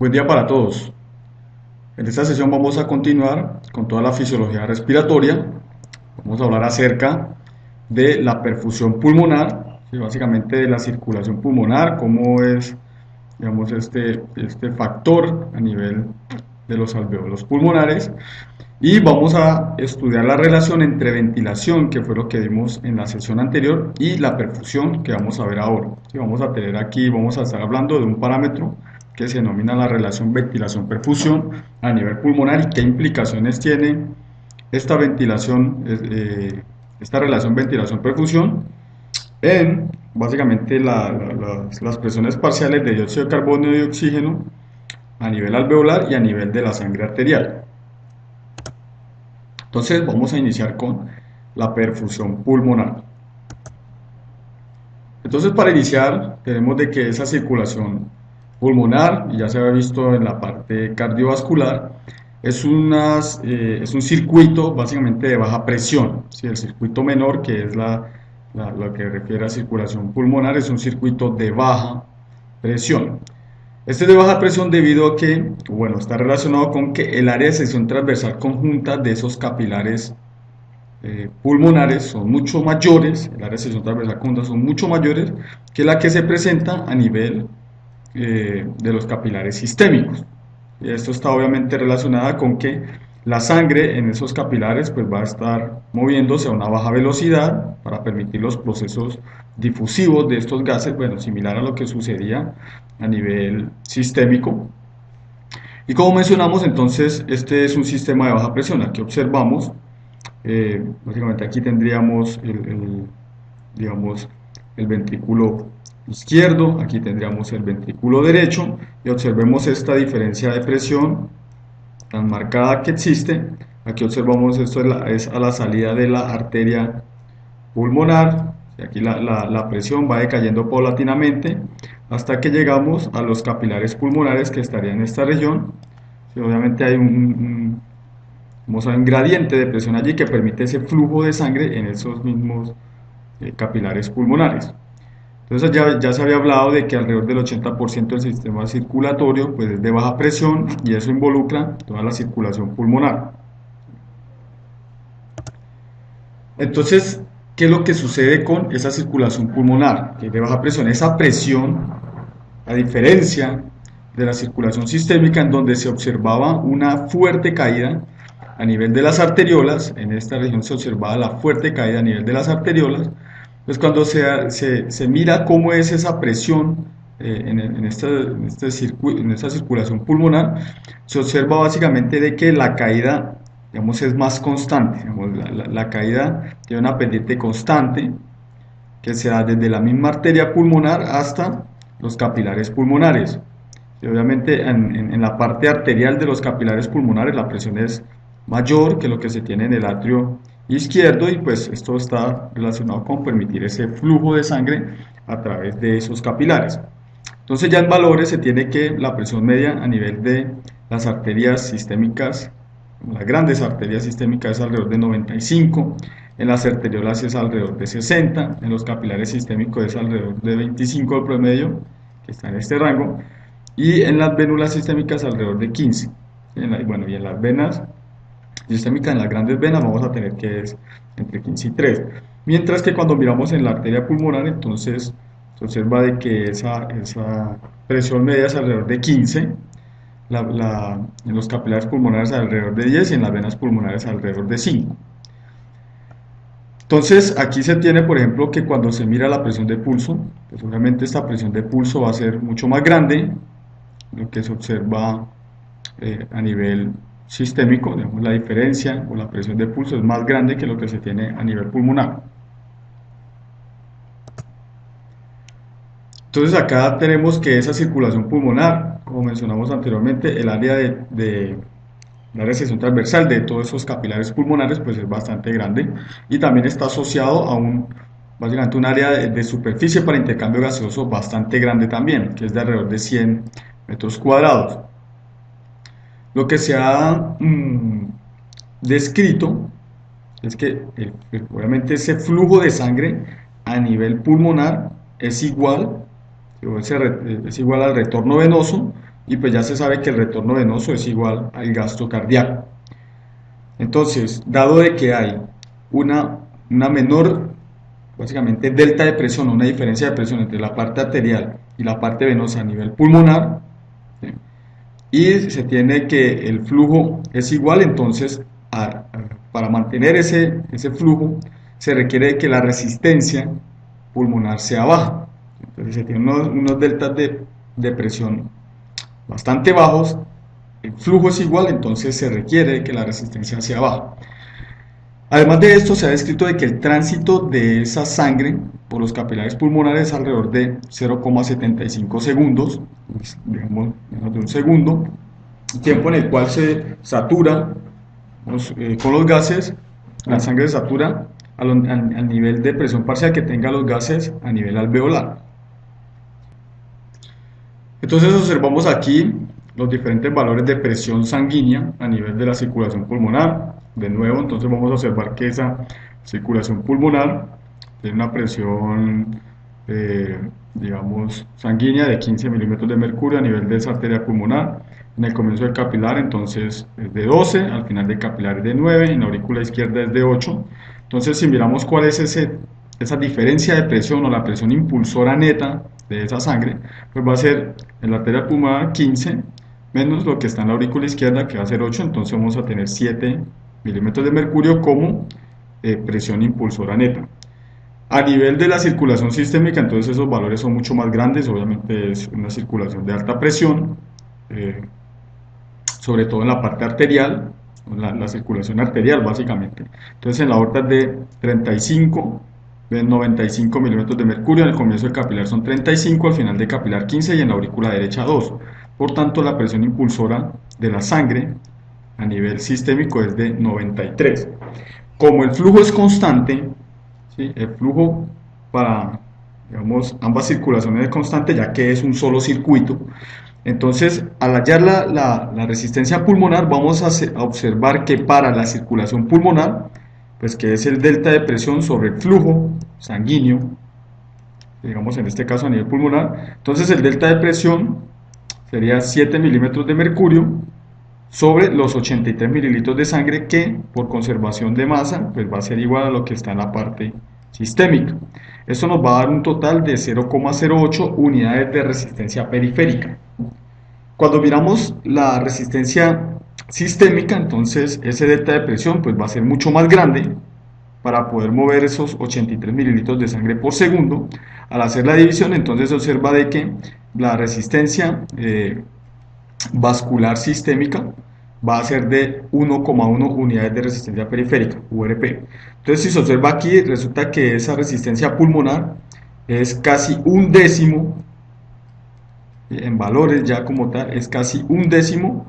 Buen día para todos. En esta sesión vamos a continuar con toda la fisiología respiratoria. Vamos a hablar acerca de la perfusión pulmonar, ¿sí? Básicamente de la circulación pulmonar, cómo es, digamos, este factor a nivel de los alvéolos pulmonares. Y vamos a estudiar la relación entre ventilación, que fue lo que vimos en la sesión anterior, y la perfusión, que vamos a ver ahora. ¿Sí? Vamos a tener aquí, vamos a estar hablando de un parámetro que se denomina la relación ventilación-perfusión a nivel pulmonar y qué implicaciones tiene esta ventilación, esta relación ventilación-perfusión en básicamente las presiones parciales de dióxido de carbono y de oxígeno a nivel alveolar y a nivel de la sangre arterial. Entonces vamos a iniciar con la perfusión pulmonar. Entonces para iniciar tenemos de que esa circulación pulmonar, y ya se había visto en la parte cardiovascular, es un circuito básicamente de baja presión. ¿Sí? El circuito menor, que es lo que refiere a circulación pulmonar, es un circuito de baja presión. Este es de baja presión debido a que, bueno, está relacionado con que el área de sección transversal conjunta de esos capilares pulmonares son mucho mayores, el área de sección transversal conjunta son mucho mayores que la que se presenta a nivel de los capilares sistémicos. Y esto está obviamente relacionado con que la sangre en esos capilares pues va a estar moviéndose a una baja velocidad para permitir los procesos difusivos de estos gases, bueno, similar a lo que sucedía a nivel sistémico. Y como mencionamos, entonces, este es un sistema de baja presión. Aquí observamos, básicamente aquí tendríamos digamos, el ventrículo izquierdo, aquí tendríamos el ventrículo derecho, y observemos esta diferencia de presión tan marcada que existe. Aquí observamos esto es a la salida de la arteria pulmonar, y aquí la presión va decayendo paulatinamente hasta que llegamos a los capilares pulmonares que estarían en esta región. Sí, obviamente hay un gradiente de presión allí que permite ese flujo de sangre en esos mismos capilares pulmonares. Entonces ya se había hablado de que alrededor del 80% del sistema circulatorio pues, es de baja presión y eso involucra toda la circulación pulmonar. Entonces, ¿qué es lo que sucede con esa circulación pulmonar? Que es de baja presión. Esa presión, a diferencia de la circulación sistémica, en donde se observaba una fuerte caída a nivel de las arteriolas, en esta región se observaba la fuerte caída a nivel de las arteriolas, pues cuando se mira cómo es esa presión en esta circulación pulmonar, se observa básicamente de que la caída, digamos, es más constante. Digamos, la caída tiene una pendiente constante que se da desde la misma arteria pulmonar hasta los capilares pulmonares. Y obviamente en la parte arterial de los capilares pulmonares la presión es mayor que lo que se tiene en el atrio izquierdo y pues esto está relacionado con permitir ese flujo de sangre a través de esos capilares. Entonces ya en valores se tiene que la presión media a nivel de las arterias sistémicas, las grandes arterias sistémicas es alrededor de 95, en las arteriolas es alrededor de 60, en los capilares sistémicos es alrededor de 25 el promedio, que está en este rango, y en las vénulas sistémicas alrededor de 15. Bueno, y en las venas sistémicas, en las grandes venas, vamos a tener que es entre 15 y 3. Mientras que cuando miramos en la arteria pulmonar, entonces se observa de que esa presión media es alrededor de 15, en los capilares pulmonares alrededor de 10 y en las venas pulmonares alrededor de 5. Entonces aquí se tiene, por ejemplo, que cuando se mira la presión de pulso, pues obviamente esta presión de pulso va a ser mucho más grande, lo que se observa a nivel sistémico, digamos, la diferencia o la presión de pulso es más grande que lo que se tiene a nivel pulmonar. Entonces acá tenemos que esa circulación pulmonar, como mencionamos anteriormente, el área la sección transversal de todos esos capilares pulmonares pues es bastante grande y también está asociado a básicamente un área de superficie para intercambio gaseoso bastante grande también, que es de alrededor de 100 metros cuadrados. Lo que se ha descrito es que obviamente ese flujo de sangre a nivel pulmonar es igual al retorno venoso y pues ya se sabe que el retorno venoso es igual al gasto cardíaco. Entonces, dado de que hay una menor, básicamente delta de presión, una diferencia de presión entre la parte arterial y la parte venosa a nivel pulmonar, ¿sí? Y se tiene que el flujo es igual, entonces para mantener ese flujo se requiere que la resistencia pulmonar sea baja. Entonces se tienen unos deltas de presión bastante bajos, el flujo es igual, entonces se requiere que la resistencia sea baja. Además de esto, se ha descrito de que el tránsito de esa sangre por los capilares pulmonares es alrededor de 0,75 segundos, digamos menos de un segundo, tiempo en el cual se satura con los gases, la sangre se satura al nivel de presión parcial que tenga los gases a nivel alveolar. Entonces observamos aquí los diferentes valores de presión sanguínea a nivel de la circulación pulmonar. De nuevo, entonces vamos a observar que esa circulación pulmonar tiene una presión, digamos, sanguínea de 15 milímetros de mercurio a nivel de esa arteria pulmonar. En el comienzo del capilar, entonces, es de 12, al final del capilar es de 9, en la aurícula izquierda es de 8. Entonces, si miramos cuál es esa diferencia de presión o la presión impulsora neta de esa sangre, pues va a ser en la arteria pulmonar 15 menos lo que está en la aurícula izquierda, que va a ser 8, entonces vamos a tener 7 milímetros de mercurio como presión impulsora neta. A nivel de la circulación sistémica, entonces esos valores son mucho más grandes, obviamente es una circulación de alta presión, sobre todo en la parte arterial, la circulación arterial básicamente. Entonces en la aorta es de 35, de 95 milímetros de mercurio, en el comienzo del capilar son 35, al final del capilar 15 y en la aurícula derecha 2. Por tanto, la presión impulsora de la sangre a nivel sistémico es de 93. Como el flujo es constante, ¿sí? El flujo para, digamos, ambas circulaciones es constante, ya que es un solo circuito. Entonces, al hallar la resistencia pulmonar, vamos a observar que para la circulación pulmonar, pues que es el delta de presión sobre el flujo sanguíneo, digamos en este caso a nivel pulmonar, entonces el delta de presión sería 7 milímetros de mercurio sobre los 83 mililitros de sangre, que por conservación de masa pues va a ser igual a lo que está en la parte sistémica. Esto nos va a dar un total de 0,08 unidades de resistencia periférica. Cuando miramos la resistencia sistémica, entonces ese delta de presión pues va a ser mucho más grande para poder mover esos 83 mililitros de sangre por segundo. Al hacer la división, entonces se observa de que la resistencia vascular sistémica va a ser de 1,1 unidades de resistencia periférica, URP. Entonces, si se observa aquí, resulta que esa resistencia pulmonar es casi un décimo, en valores ya como tal, es casi un décimo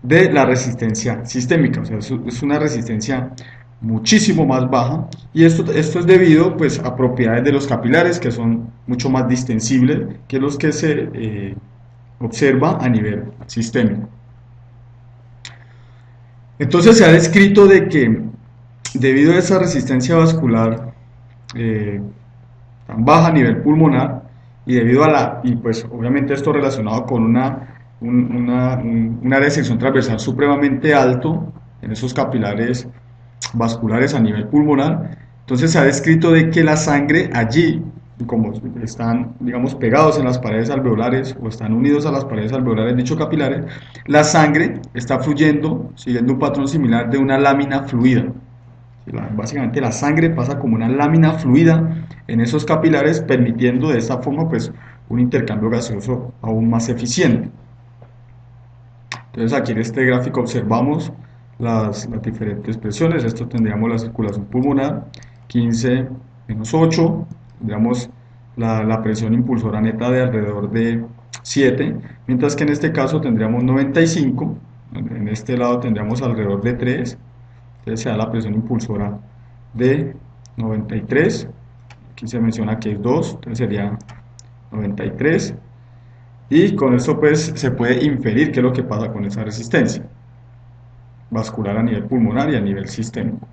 de la resistencia sistémica. O sea, es una resistencia muchísimo más baja, y esto es debido pues a propiedades de los capilares que son mucho más distensibles que los que se observa a nivel sistémico. Entonces se ha descrito de que debido a esa resistencia vascular tan baja a nivel pulmonar, y debido a y pues obviamente esto relacionado con un área de sección transversal supremamente alto en esos capilares vasculares a nivel pulmonar, entonces se ha descrito de que la sangre allí, como están, digamos, pegados en las paredes alveolares o están unidos a las paredes alveolares de dichos capilares, la sangre está fluyendo siguiendo un patrón similar de una lámina fluida. Básicamente la sangre pasa como una lámina fluida en esos capilares, permitiendo de esta forma pues un intercambio gaseoso aún más eficiente. Entonces aquí en este gráfico observamos las diferentes presiones. Esto tendríamos la circulación pulmonar, 15 menos 8, tendríamos la presión impulsora neta de alrededor de 7, mientras que en este caso tendríamos 95, en este lado tendríamos alrededor de 3, entonces se da la presión impulsora de 93, aquí se menciona que es 2, entonces sería 93, y con esto pues se puede inferir qué es lo que pasa con esa resistencia vascular a nivel pulmonar y a nivel sistémico.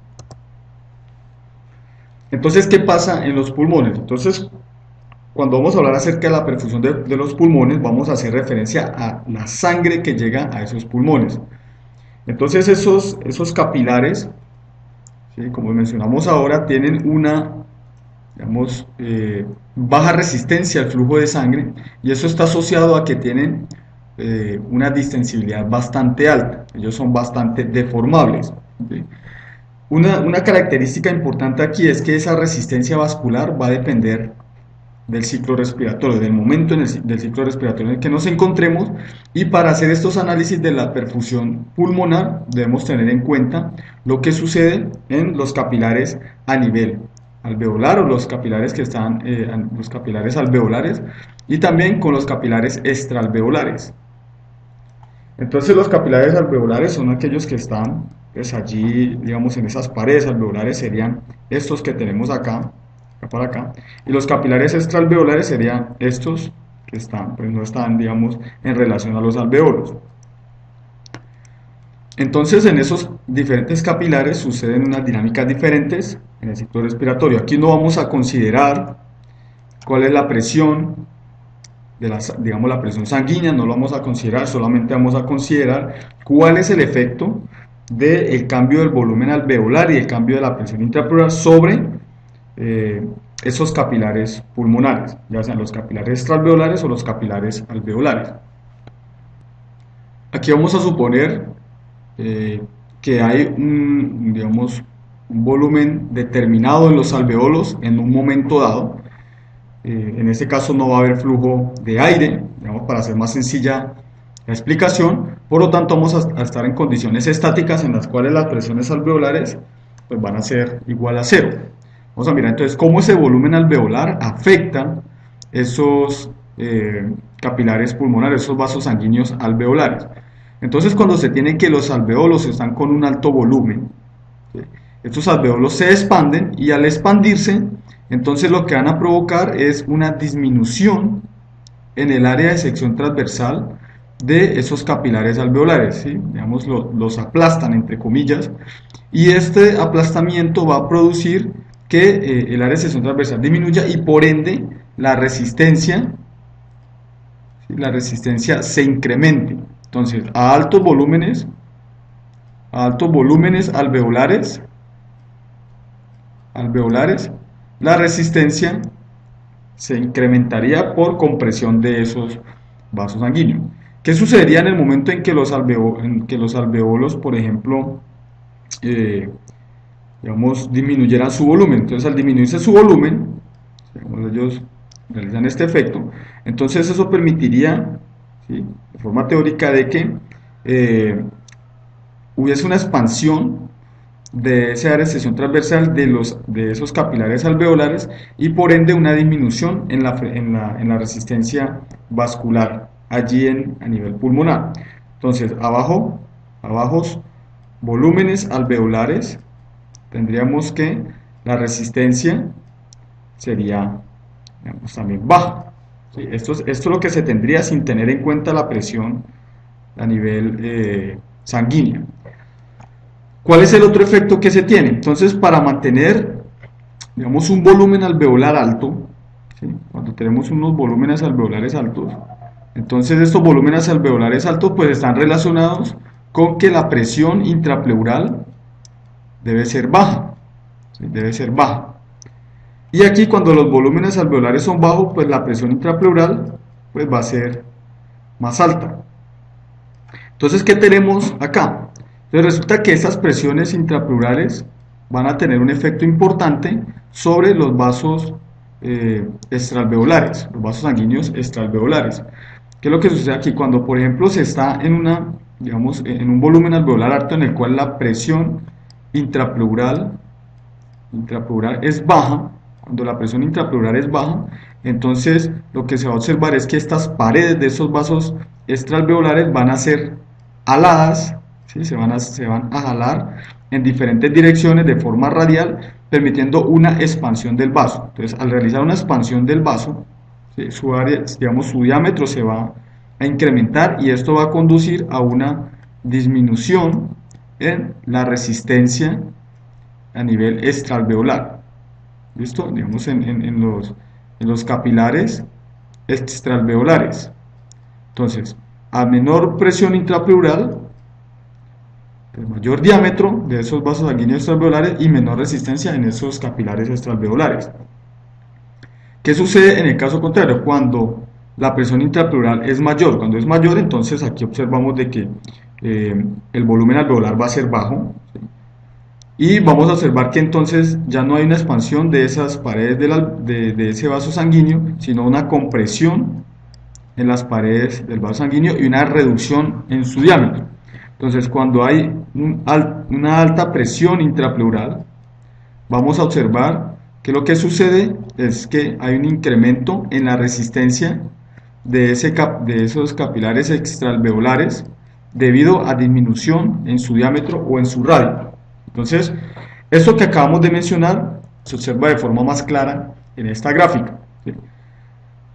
Entonces, ¿qué pasa en los pulmones? Entonces, cuando vamos a hablar acerca de la perfusión de los pulmones, vamos a hacer referencia a la sangre que llega a esos pulmones. Entonces esos capilares, ¿sí? Como mencionamos ahora, tienen una, digamos, baja resistencia al flujo de sangre, y eso está asociado a que tienen una distensibilidad bastante alta. Ellos son bastante deformables, ¿sí? Una característica importante aquí es que esa resistencia vascular va a depender del ciclo respiratorio, del momento del ciclo respiratorio en el que nos encontremos, y para hacer estos análisis de la perfusión pulmonar debemos tener en cuenta lo que sucede en los capilares a nivel alveolar, o los capilares que están, los capilares alveolares, y también con los capilares extraalveolares. Entonces los capilares alveolares son aquellos que están pues allí, digamos, en esas paredes alveolares, serían estos que tenemos acá, para acá, y los capilares extraalveolares serían estos que están, pues no están, digamos, en relación a los alveolos. Entonces en esos diferentes capilares suceden unas dinámicas diferentes en el ciclo respiratorio. Aquí no vamos a considerar cuál es la presión de la, digamos, la presión sanguínea, no lo vamos a considerar, solamente vamos a considerar cuál es el efecto del cambio del volumen alveolar y el cambio de la presión intrapleural sobre esos capilares pulmonares, ya sean los capilares extraalveolares o los capilares alveolares. Aquí vamos a suponer que hay digamos, un volumen determinado en los alveolos en un momento dado. En este caso no va a haber flujo de aire, digamos, para hacer más sencilla la explicación. Por lo tanto vamos a estar en condiciones estáticas en las cuales las presiones alveolares pues, van a ser igual a cero. Vamos a mirar entonces cómo ese volumen alveolar afecta esos capilares pulmonares, esos vasos sanguíneos alveolares. Entonces cuando se tiene que los alveolos están con un alto volumen, ¿sí? Estos alveolos se expanden, y al expandirse, entonces lo que van a provocar es una disminución en el área de sección transversal de esos capilares alveolares, ¿sí? Digamos, los aplastan, entre comillas, y este aplastamiento va a producir que el área de sección transversal disminuya, y por ende la resistencia, ¿sí? La resistencia se incremente. Entonces, a altos volúmenes alveolares, la resistencia se incrementaría por compresión de esos vasos sanguíneos. ¿Qué sucedería en el momento en que los alveolos, por ejemplo, digamos, disminuyeran su volumen? Entonces, al disminuirse su volumen, digamos, ellos realizan este efecto, entonces eso permitiría, ¿sí?, de forma teórica, de que hubiese una expansión de esa área de sección transversal de esos capilares alveolares, y por ende una disminución en la resistencia vascular allí a nivel pulmonar. Entonces, a bajos volúmenes alveolares tendríamos que la resistencia sería, digamos, también baja, ¿sí? Esto es lo que se tendría sin tener en cuenta la presión a nivel sanguíneo. ¿Cuál es el otro efecto que se tiene? Entonces, para mantener, digamos, un volumen alveolar alto, ¿sí?, cuando tenemos unos volúmenes alveolares altos, entonces estos volúmenes alveolares altos pues están relacionados con que la presión intrapleural debe ser baja, ¿sí?, debe ser baja. Y aquí, cuando los volúmenes alveolares son bajos, pues la presión intrapleural pues va a ser más alta. Entonces, ¿qué tenemos acá? Entonces resulta que estas presiones intrapleurales van a tener un efecto importante sobre los vasos extraalveolares, los vasos sanguíneos extraalveolares. ¿Qué es lo que sucede aquí? Cuando, por ejemplo, se está digamos, en un volumen alveolar alto en el cual la presión intrapleural es baja, cuando la presión intrapleural es baja, entonces lo que se va a observar es que estas paredes de esos vasos extraalveolares van a ser aladas, ¿sí?, se van a jalar en diferentes direcciones de forma radial, permitiendo una expansión del vaso. Entonces, al realizar una expansión del vaso, ¿sí?, su área, digamos, su diámetro se va a incrementar, y esto va a conducir a una disminución en la resistencia a nivel extraalveolar. ¿Listo? Digamos, en en los capilares extraalveolares. Entonces, a menor presión intrapleural, pues mayor diámetro de esos vasos sanguíneos extraalveolares y menor resistencia en esos capilares extraalveolares. ¿Qué sucede en el caso contrario? Cuando la presión intrapleural es mayor. Cuando es mayor, entonces aquí observamos de que el volumen alveolar va a ser bajo, ¿sí? Y vamos a observar que entonces ya no hay una expansión de esas paredes de ese vaso sanguíneo, sino una compresión en las paredes del vaso sanguíneo y una reducción en su diámetro. Entonces, cuando hay una alta presión intrapleural, vamos a observar que lo que sucede es que hay un incremento en la resistencia de esos capilares extraalveolares debido a disminución en su diámetro o en su radio. Entonces, esto que acabamos de mencionar se observa de forma más clara en esta gráfica, ¿sí?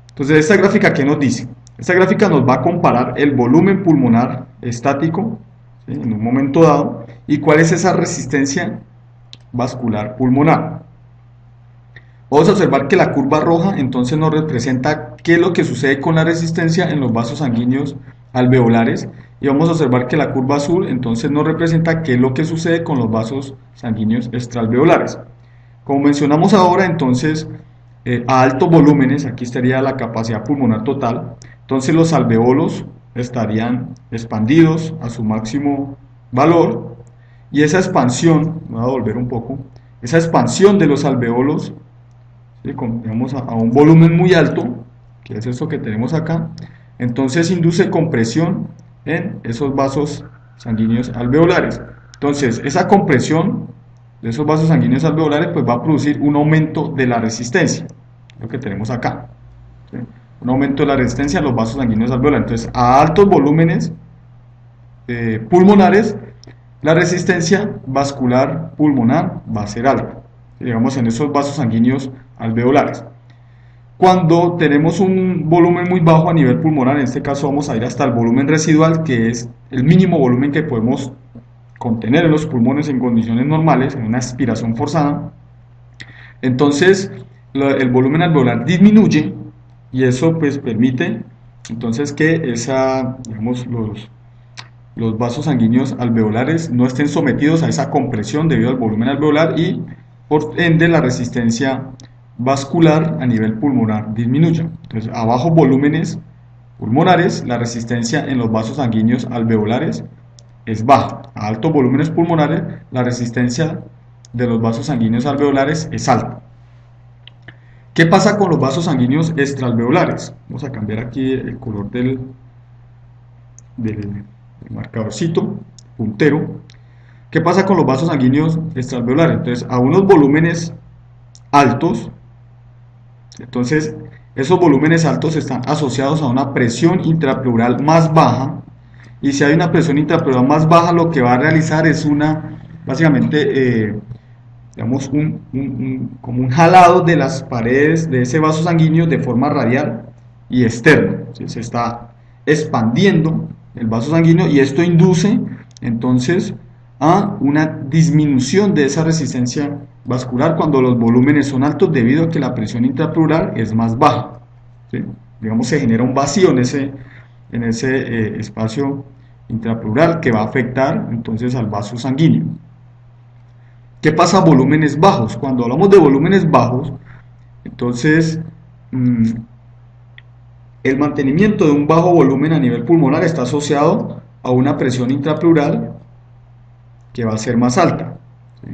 Entonces, esta gráfica, ¿qué nos dice? Esta gráfica nos va a comparar el volumen pulmonar estático, ¿sí?, en un momento dado, y cuál es esa resistencia vascular pulmonar. Vamos a observar que la curva roja entonces nos representa qué es lo que sucede con la resistencia en los vasos sanguíneos alveolares, y vamos a observar que la curva azul entonces nos representa qué es lo que sucede con los vasos sanguíneos extraalveolares. Como mencionamos ahora, entonces a altos volúmenes, aquí estaría la capacidad pulmonar total, entonces los alveolos estarían expandidos a su máximo valor, y esa expansión, voy a volver un poco, esa expansión de los alveolos, ¿sí?, digamos a un volumen muy alto, que es esto que tenemos acá, entonces induce compresión en esos vasos sanguíneos alveolares. Entonces, esa compresión de esos vasos sanguíneos alveolares pues va a producir un aumento de la resistencia, lo que tenemos acá, ¿sí?, un aumento de la resistencia en los vasos sanguíneos alveolares. Entonces, a altos volúmenes pulmonares, la resistencia vascular pulmonar va a ser alta, digamos en esos vasos sanguíneos alveolares. Cuando tenemos un volumen muy bajo a nivel pulmonar, en este caso vamos a ir hasta el volumen residual, que es el mínimo volumen que podemos contener en los pulmones en condiciones normales, en una aspiración forzada, entonces el volumen alveolar disminuye, y eso pues permite entonces que digamos, los vasos sanguíneos alveolares no estén sometidos a esa compresión debido al volumen alveolar, y por ende la resistencia vascular a nivel pulmonar disminuya. Entonces, a bajos volúmenes pulmonares, la resistencia en los vasos sanguíneos alveolares es baja. A altos volúmenes pulmonares, la resistencia de los vasos sanguíneos alveolares es alta. ¿Qué pasa con los vasos sanguíneos extraalveolares? Vamos a cambiar aquí el color del marcadorcito, puntero. ¿Qué pasa con los vasos sanguíneos extraalveolares? Entonces, a unos volúmenes altos, entonces esos volúmenes altos están asociados a una presión intrapleural más baja, y si hay una presión intrapleural más baja, lo que va a realizar es básicamente, digamos, como un jalado de las paredes de ese vaso sanguíneo de forma radial y externa, ¿sí? Se está expandiendo el vaso sanguíneo, y esto induce entonces a una disminución de esa resistencia vascular cuando los volúmenes son altos, debido a que la presión intrapleural es más baja, ¿sí? Digamos, se genera un vacío en ese espacio intrapleural que va a afectar entonces al vaso sanguíneo. ¿Qué pasa a volúmenes bajos? Cuando hablamos de volúmenes bajos, entonces el mantenimiento de un bajo volumen a nivel pulmonar está asociado a una presión intrapleural que va a ser más alta, ¿sí?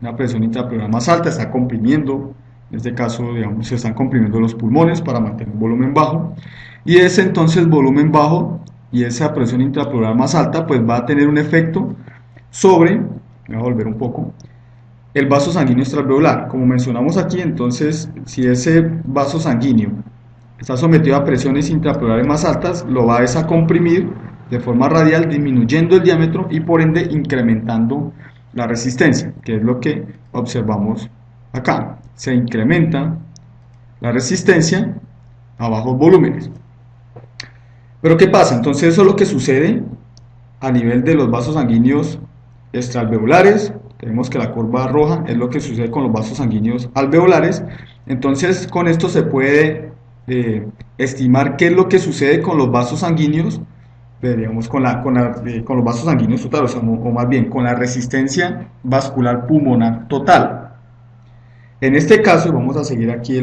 Una presión intrapleural más alta está comprimiendo, en este caso, digamos, se están comprimiendo los pulmones para mantener un volumen bajo, y ese entonces volumen bajo y esa presión intrapleural más alta pues va a tener un efecto sobre, voy a volver un poco, el vaso sanguíneo extraalveolar. Como mencionamos aquí, entonces si ese vaso sanguíneo está sometido a presiones intrapleurales más altas, lo va a desacomprimir de forma radial, disminuyendo el diámetro y por ende incrementando la resistencia, que es lo que observamos acá. Se incrementa la resistencia a bajos volúmenes. Pero ¿qué pasa? Entonces eso es lo que sucede a nivel de los vasos sanguíneos extraalveolares tenemos que la curva roja es lo que sucede con los vasos sanguíneos alveolares. Entonces con esto se puede estimar qué es lo que sucede con los vasos sanguíneos, digamos, con los vasos sanguíneos totales, o más bien con la resistencia vascular pulmonar total. En este caso, vamos a seguir aquí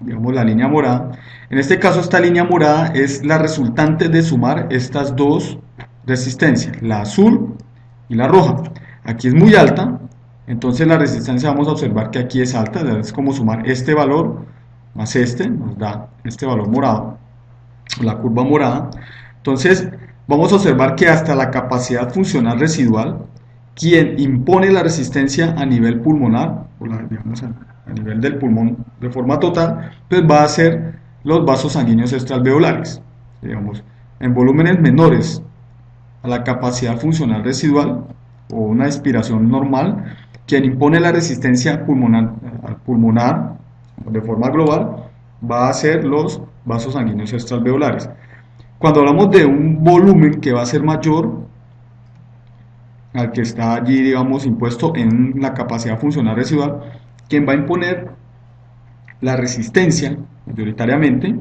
digamos, la línea morada. En este caso, esta línea morada es la resultante de sumar estas dos resistencias, la azul y la roja. Aquí es muy alta, entonces la resistencia vamos a observar que aquí es alta, es como sumar este valor más este, nos da este valor morado, la curva morada. Entonces vamos a observar que hasta la capacidad funcional residual, quien impone la resistencia a nivel pulmonar, digamos, a nivel del pulmón de forma total, pues va a ser los vasos sanguíneos extraalveolares. Digamos, en volúmenes menores a la capacidad funcional residual o una expiración normal, quien impone la resistencia pulmonar de forma global va a ser los vasos sanguíneos extraalveolares. Cuando hablamos de un volumen que va a ser mayor al que está allí, digamos, impuesto en la capacidad funcional residual, quien va a imponer la resistencia mayoritariamente,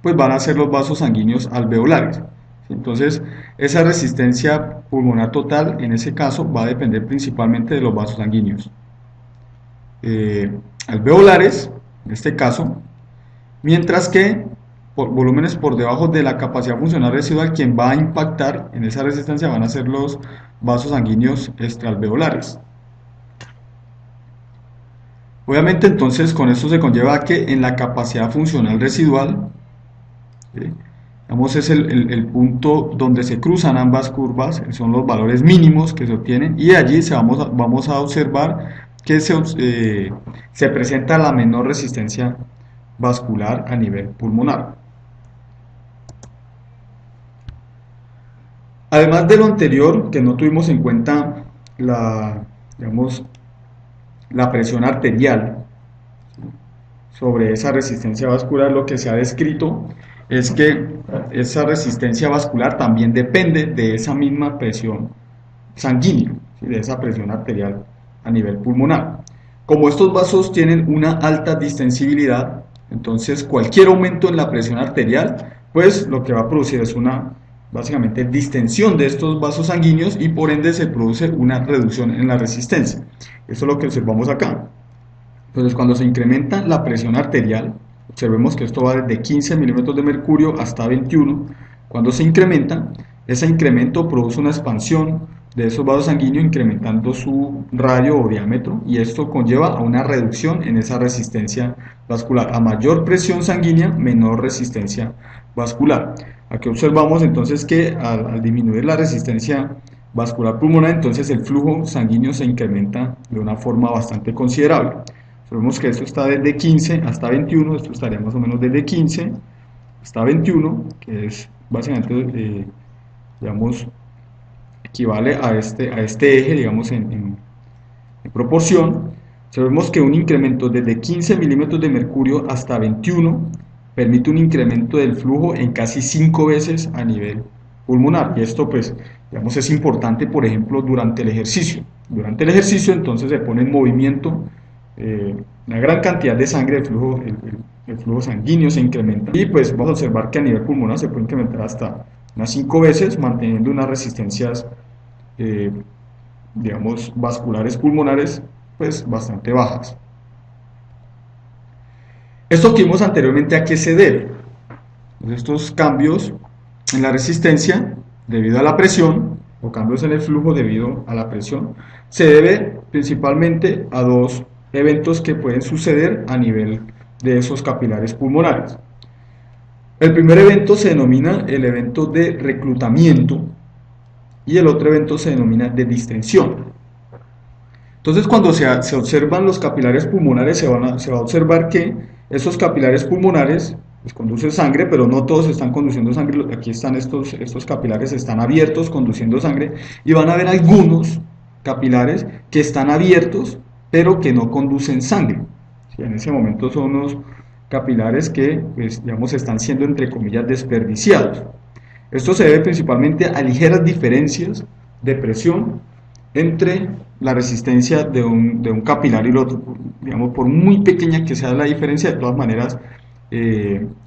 pues van a ser los vasos sanguíneos alveolares. Entonces, esa resistencia pulmonar total, en ese caso, va a depender principalmente de los vasos sanguíneos alveolares, en este caso, mientras que por volúmenes por debajo de la capacidad funcional residual, quien va a impactar en esa resistencia van a ser los vasos sanguíneos extraalveolares. Obviamente, entonces, con esto se conlleva que en la capacidad funcional residual, digamos, es el punto donde se cruzan ambas curvas, son los valores mínimos que se obtienen, y allí vamos a observar que se presenta la menor resistencia vascular a nivel pulmonar. Además de lo anterior, que no tuvimos en cuenta digamos, la presión arterial sobre esa resistencia vascular, lo que se ha descrito es que esa resistencia vascular también depende de esa misma presión sanguínea, ¿sí? De esa presión arterial a nivel pulmonar. Como estos vasos tienen una alta distensibilidad, entonces cualquier aumento en la presión arterial, pues lo que va a producir es básicamente distensión de estos vasos sanguíneos y por ende se produce una reducción en la resistencia. Eso es lo que observamos acá. Entonces, cuando se incrementa la presión arterial, observemos que esto va desde 15 milímetros de mercurio hasta 21. Cuando se incrementa, ese incremento produce una expansión de esos vasos sanguíneos incrementando su radio o diámetro, y esto conlleva a una reducción en esa resistencia vascular. A mayor presión sanguínea, menor resistencia vascular. Aquí observamos entonces que al disminuir la resistencia vascular pulmonar, entonces el flujo sanguíneo se incrementa de una forma bastante considerable. Vemos que esto está desde 15 hasta 21, esto estaría más o menos desde 15 hasta 21, que es básicamente, digamos, equivale a este eje, digamos, en proporción. Vemos que un incremento desde 15 milímetros de mercurio hasta 21 permite un incremento del flujo en casi 5 veces a nivel pulmonar, y esto, pues, digamos, es importante, por ejemplo, durante el ejercicio. Durante el ejercicio, entonces, se pone en movimiento una gran cantidad de sangre, el flujo sanguíneo se incrementa, y pues vamos a observar que a nivel pulmonar se puede incrementar hasta unas 5 veces, manteniendo unas resistencias, digamos, vasculares pulmonares, pues bastante bajas. Esto que vimos anteriormente, ¿a qué se debe? Estos cambios en la resistencia debido a la presión, o cambios en el flujo debido a la presión, se debe principalmente a dos eventos que pueden suceder a nivel de esos capilares pulmonares. El primer evento se denomina el evento de reclutamiento y el otro evento se denomina de distensión. Entonces, cuando se observan los capilares pulmonares, se va a observar que esos capilares pulmonares pues conducen sangre, pero no todos están conduciendo sangre. Aquí están estos capilares, están abiertos conduciendo sangre, y van a haber algunos capilares que están abiertos pero que no conducen sangre. ¿Sí? En ese momento son unos capilares que, pues, digamos, están siendo, entre comillas, desperdiciados. Esto se debe principalmente a ligeras diferencias de presión entre la resistencia de un capilar y el otro. Digamos, por muy pequeña que sea la diferencia, de todas maneras,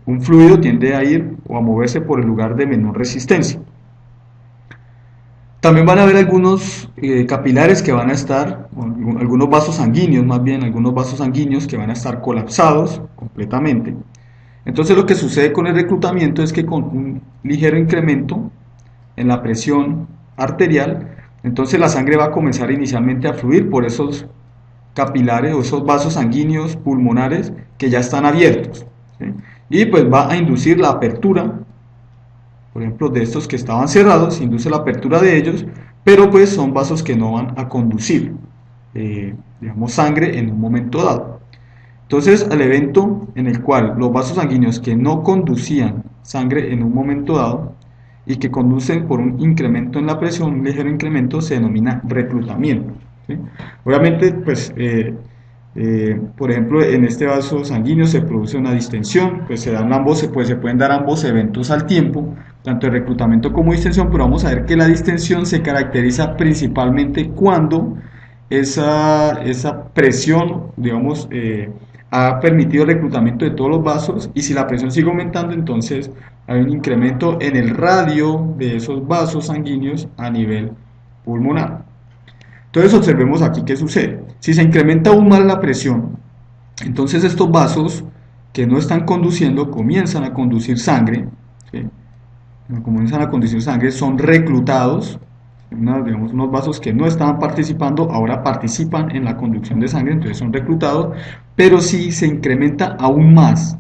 un fluido tiende a ir o a moverse por el lugar de menor resistencia. También van a haber algunos capilares que van a estar, algunos vasos sanguíneos más bien, algunos vasos sanguíneos que van a estar colapsados completamente. Entonces lo que sucede con el reclutamiento es que con un ligero incremento en la presión arterial, entonces la sangre va a comenzar inicialmente a fluir por esos capilares o esos vasos sanguíneos pulmonares que ya están abiertos, ¿sí? Y pues va a inducir la apertura, por ejemplo, de estos que estaban cerrados, induce la apertura de ellos, pero pues son vasos que no van a conducir, digamos, sangre en un momento dado. Entonces, al evento en el cual los vasos sanguíneos que no conducían sangre en un momento dado y que conducen por un incremento en la presión, un ligero incremento, se denomina reclutamiento, ¿sí? Obviamente, pues, por ejemplo, en este vaso sanguíneo se produce una distensión, pues se pueden dar ambos eventos al tiempo, tanto el reclutamiento como distensión, pero vamos a ver que la distensión se caracteriza principalmente cuando esa presión, digamos, ha permitido el reclutamiento de todos los vasos, y si la presión sigue aumentando, entonces hay un incremento en el radio de esos vasos sanguíneos a nivel pulmonar. Entonces observemos aquí qué sucede. Si se incrementa aún más la presión, entonces estos vasos que no están conduciendo comienzan a conducir sangre, ¿sí? Comienzan a conducir sangre, son reclutados, digamos, unos vasos que no estaban participando, ahora participan en la conducción de sangre, entonces son reclutados, pero si se incrementa aún más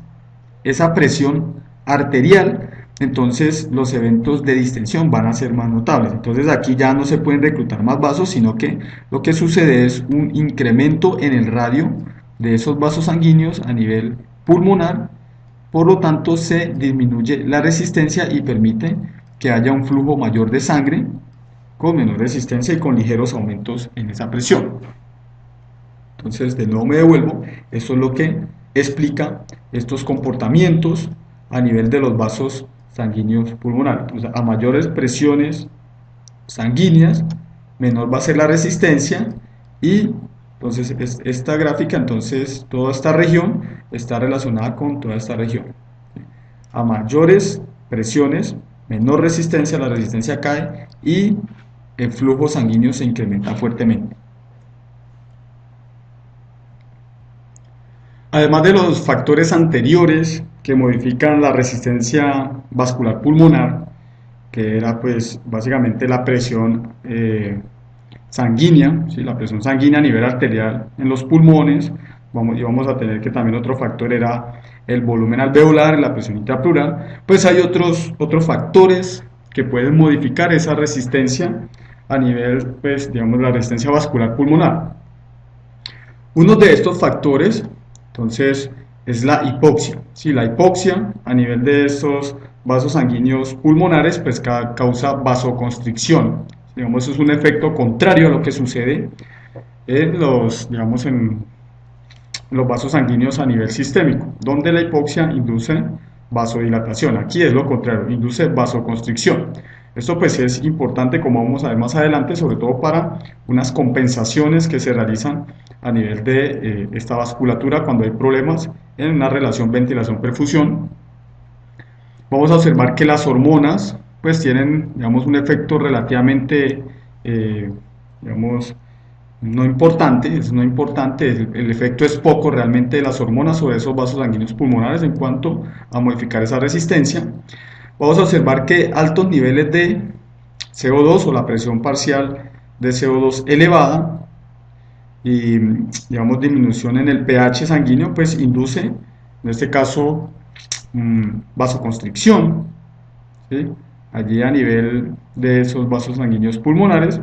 esa presión arterial, entonces los eventos de distensión van a ser más notables. Entonces aquí ya no se pueden reclutar más vasos, sino que lo que sucede es un incremento en el radio de esos vasos sanguíneos a nivel pulmonar, por lo tanto se disminuye la resistencia y permite que haya un flujo mayor de sangre con menor resistencia y con ligeros aumentos en esa presión. Entonces, de nuevo me devuelvo, eso es lo que explica estos comportamientos a nivel de los vasos sanguíneos pulmonares. Entonces, a mayores presiones sanguíneas, menor va a ser la resistencia, y entonces esta gráfica, entonces toda esta región está relacionada con toda esta región. A mayores presiones, menor resistencia, la resistencia cae y el flujo sanguíneo se incrementa fuertemente. Además de los factores anteriores que modifican la resistencia vascular pulmonar, que era pues básicamente la presión sanguínea, ¿sí? La presión sanguínea a nivel arterial en los pulmones, y vamos a tener que también otro factor era el volumen alveolar, la presión intrapleural, pues hay otros factores que pueden modificar esa resistencia a nivel, pues digamos, la resistencia vascular pulmonar. Uno de estos factores, entonces, es la hipoxia. Sí, la hipoxia a nivel de estos vasos sanguíneos pulmonares, pues causa vasoconstricción. Digamos, es un efecto contrario a lo que sucede en digamos, en los vasos sanguíneos a nivel sistémico, donde la hipoxia induce vasodilatación. Aquí es lo contrario, induce vasoconstricción. Esto pues es importante, como vamos a ver más adelante, sobre todo para unas compensaciones que se realizan a nivel de esta vasculatura cuando hay problemas en una relación ventilación-perfusión. Vamos a observar que las hormonas pues tienen, digamos, un efecto relativamente, digamos, no importante, el efecto es poco realmente de las hormonas sobre esos vasos sanguíneos pulmonares en cuanto a modificar esa resistencia. Vamos a observar que altos niveles de CO2 o la presión parcial de CO2 elevada y, digamos, disminución en el pH sanguíneo, pues induce, en este caso, vasoconstricción, ¿sí? Allí a nivel de esos vasos sanguíneos pulmonares.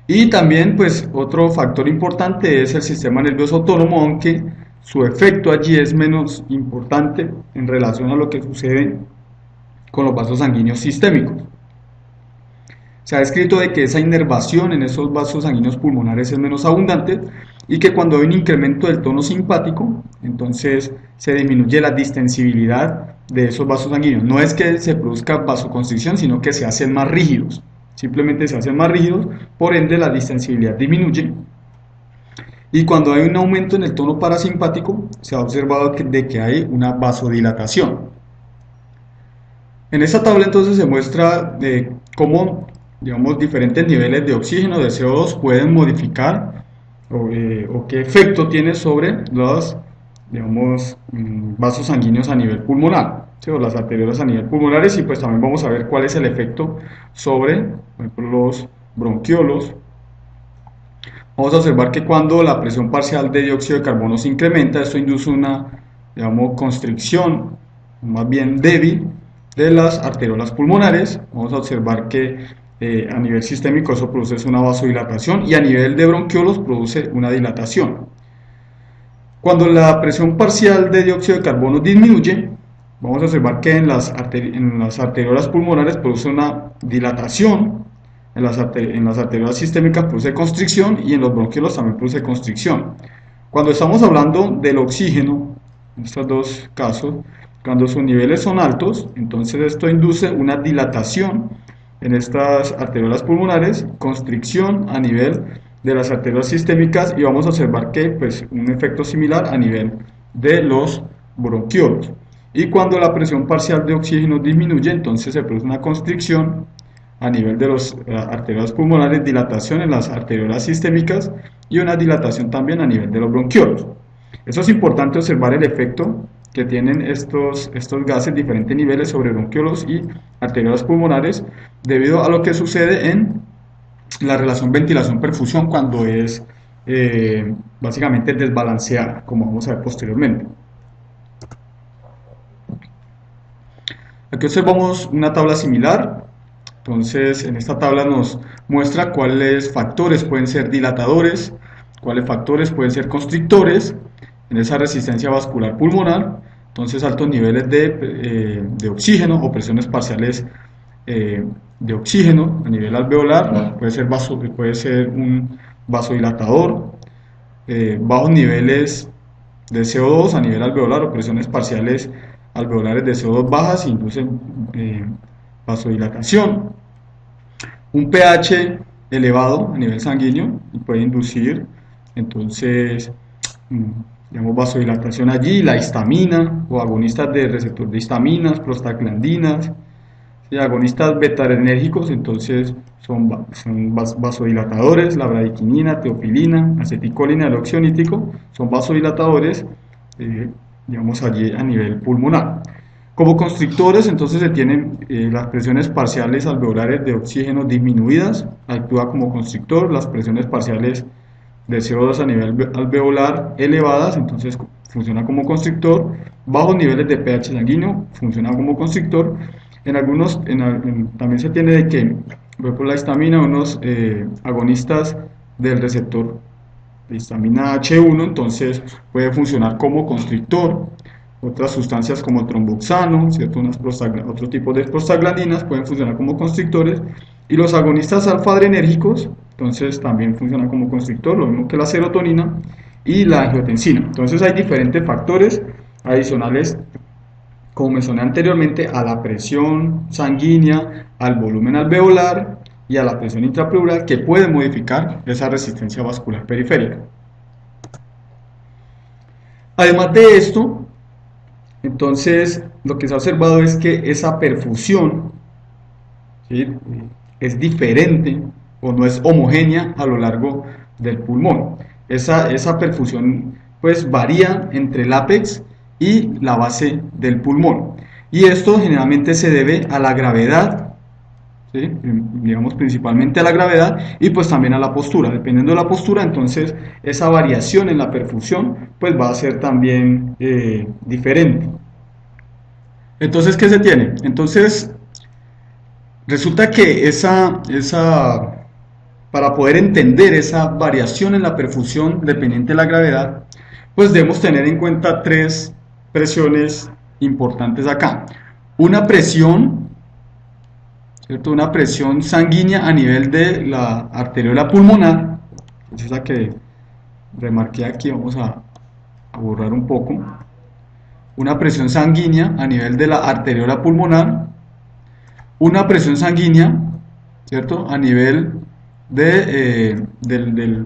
Y también, pues, otro factor importante es el sistema nervioso autónomo, aunque su efecto allí es menos importante en relación a lo que sucede con los vasos sanguíneos sistémicos. Se ha descrito de que esa inervación en esos vasos sanguíneos pulmonares es menos abundante y que cuando hay un incremento del tono simpático, entonces se disminuye la distensibilidad de esos vasos sanguíneos. No es que se produzca vasoconstricción, sino que se hacen más rígidos. simplemente se hacen más rígidos, por ende la distensibilidad disminuye. Y cuando hay un aumento en el tono parasimpático, se ha observado de que hay una vasodilatación. En esta tabla entonces se muestra cómo, digamos, diferentes niveles de oxígeno, de CO2 pueden modificar o qué efecto tiene sobre los, digamos, vasos sanguíneos a nivel pulmonar, ¿sí? O las arteriolas a nivel pulmonares, y pues también vamos a ver cuál es el efecto sobre, por ejemplo, los bronquiolos. Vamos a observar que cuando la presión parcial de dióxido de carbono se incrementa, esto induce una, digamos, constricción, más bien débil, de las arteriolas pulmonares. Vamos a observar que a nivel sistémico eso produce una vasodilatación y a nivel de bronquiolos produce una dilatación. Cuando la presión parcial de dióxido de carbono disminuye, vamos a observar que en las arteriolas pulmonares produce una dilatación, en las arteriolas sistémicas produce constricción y en los bronquiolos también produce constricción. Cuando estamos hablando del oxígeno, en estos dos casos, cuando sus niveles son altos, entonces esto induce una dilatación en estas arteriolas pulmonares, constricción a nivel de las arteriolas sistémicas, y vamos a observar que pues un efecto similar a nivel de los bronquiolos. Y cuando la presión parcial de oxígeno disminuye, entonces se produce una constricción a nivel de las arteriolas pulmonares, dilatación en las arteriolas sistémicas y una dilatación también a nivel de los bronquiolos. Eso es importante observar el efecto que tienen estos gases, diferentes niveles sobre bronquiolos y arteriolas pulmonares, debido a lo que sucede en la relación ventilación-perfusión cuando es básicamente desbalanceada, como vamos a ver posteriormente. Aquí observamos una tabla similar. Entonces, en esta tabla nos muestra cuáles factores pueden ser dilatadores, cuáles factores pueden ser constrictores en esa resistencia vascular pulmonar. Entonces, altos niveles de oxígeno o presiones parciales de oxígeno a nivel alveolar, puede ser un vasodilatador, bajos niveles de CO2 a nivel alveolar o presiones parciales alveolares de CO2 bajas inducen vasodilatación. Un pH elevado a nivel sanguíneo puede inducir entonces digamos, vasodilatación allí. La histamina o agonistas de receptor de histaminas, prostaglandinas, y agonistas betaadrenérgicos, entonces son vasodilatadores. La bradiquinina, teofilina, aceticolina, el óxido nítrico son vasodilatadores, digamos, allí a nivel pulmonar. Como constrictores, entonces se tienen las presiones parciales alveolares de oxígeno disminuidas, actúa como constrictor. Las presiones parciales de CO2 a nivel alveolar elevadas, entonces funciona como constrictor. Bajos niveles de pH sanguíneo, funciona como constrictor. En algunos, también se tiene de que, por ejemplo, la histamina, unos agonistas del receptor de histamina H1, entonces puede funcionar como constrictor. Otras sustancias como el tromboxano, ¿cierto? Otro tipo de prostaglandinas pueden funcionar como constrictores, y los agonistas alfa-adrenérgicos, entonces también funcionan como constrictor, lo mismo que la serotonina y la angiotensina. Entonces hay diferentes factores adicionales, como mencioné anteriormente, a la presión sanguínea, al volumen alveolar y a la presión intrapleural, que pueden modificar esa resistencia vascular periférica. Además de esto, entonces, lo que se ha observado es que esa perfusión, ¿sí?, es diferente o no es homogénea a lo largo del pulmón. Esa perfusión pues varía entre el ápex y la base del pulmón. Y esto generalmente se debe a la gravedad, ¿sí?, digamos principalmente a la gravedad, y pues también a la postura. Dependiendo de la postura, entonces esa variación en la perfusión pues va a ser también diferente. Entonces, ¿qué se tiene? Entonces, resulta que para poder entender esa variación en la perfusión dependiente de la gravedad, pues debemos tener en cuenta tres presiones importantes acá. Una presión, ¿cierto? Una presión sanguínea a nivel de la arteriola pulmonar, es esa que remarqué aquí. Vamos a borrar un poco. Una presión sanguínea a nivel de la arteriola pulmonar, una presión sanguínea ¿cierto? A nivel de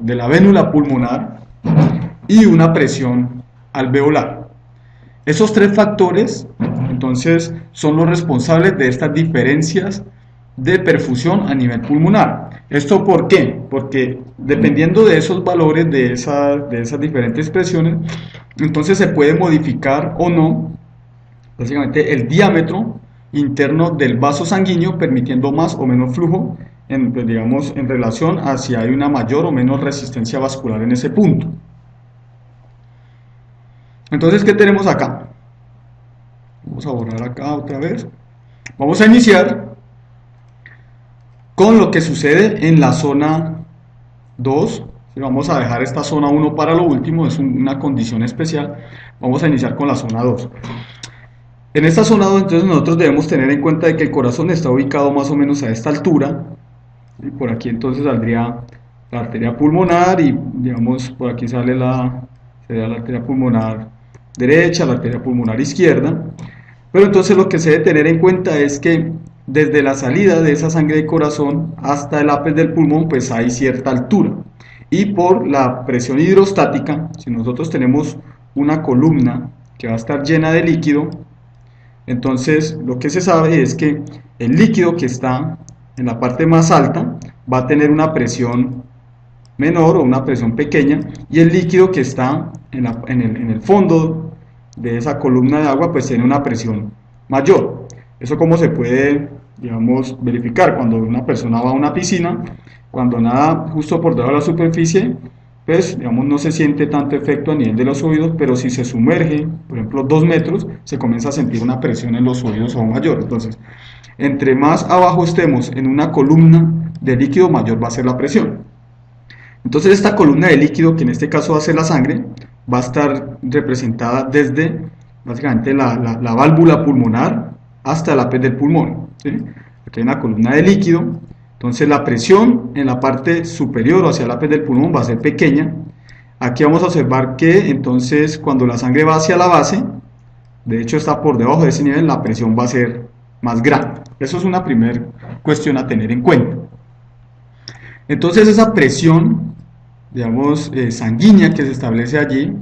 la vénula pulmonar y una presión alveolar. Esos tres factores, entonces, son los responsables de estas diferencias de perfusión a nivel pulmonar. ¿Esto por qué? Porque dependiendo de esos valores, de esas diferentes presiones, entonces se puede modificar o no, básicamente, el diámetro interno del vaso sanguíneo, permitiendo más o menos flujo, pues, digamos, en relación a si hay una mayor o menor resistencia vascular en ese punto. Entonces, ¿qué tenemos acá? Vamos a borrar acá otra vez. Vamos a iniciar con lo que sucede en la zona 2. Vamos a dejar esta zona 1 para lo último, es una condición especial. Vamos a iniciar con la zona 2. En esta zona 2, entonces, nosotros debemos tener en cuenta de que el corazón está ubicado más o menos a esta altura. Y por aquí entonces saldría la arteria pulmonar y, digamos, por aquí sería la arteria pulmonar derecha, la arteria pulmonar izquierda. Pero entonces lo que se debe tener en cuenta es que desde la salida de esa sangre del corazón hasta el ápice del pulmón, pues hay cierta altura. Y por la presión hidrostática, si nosotros tenemos una columna que va a estar llena de líquido, entonces lo que se sabe es que el líquido que está en la parte más alta va a tener una presión menor o una presión pequeña, y el líquido que está en el fondo de esa columna de agua pues tiene una presión mayor. Eso como se puede, digamos, verificar cuando una persona va a una piscina, cuando nada justo por debajo de la superficie, pues digamos no se siente tanto efecto a nivel de los oídos, pero si se sumerge, por ejemplo 2 metros, se comienza a sentir una presión en los oídos aún mayor. Entonces, entre más abajo estemos en una columna de líquido, mayor va a ser la presión. Entonces esta columna de líquido, que en este caso va a ser la sangre, va a estar representada desde básicamente la válvula pulmonar hasta el ápice del pulmón, ¿sí? Aquí hay una columna de líquido, entonces la presión en la parte superior o hacia el ápice del pulmón va a ser pequeña. Aquí vamos a observar que entonces cuando la sangre va hacia la base, de hecho está por debajo de ese nivel, la presión va a ser más grande. Eso es una primera cuestión a tener en cuenta. Entonces esa presión, digamos, sanguínea que se establece allí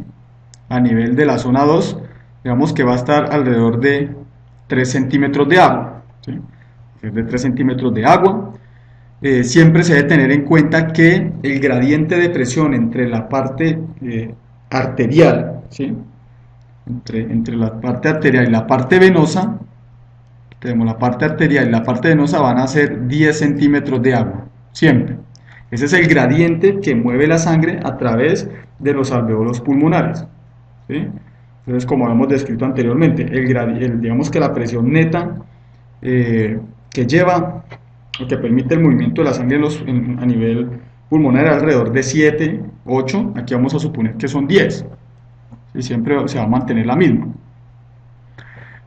a nivel de la zona 2, digamos que va a estar alrededor de 3 centímetros de agua, ¿sí? De 3 centímetros de agua. Siempre se debe tener en cuenta que el gradiente de presión entre la parte arterial, ¿sí? entre la parte arterial y la parte venosa, tenemos la parte arterial y la parte venosa van a ser 10 centímetros de agua, siempre. Ese es el gradiente que mueve la sangre a través de los alvéolos pulmonares, ¿sí? Entonces, como hemos descrito anteriormente, digamos que la presión neta que lleva o que permite el movimiento de la sangre a nivel pulmonar es alrededor de 7, 8, aquí vamos a suponer que son 10, y siempre se va a mantener la misma.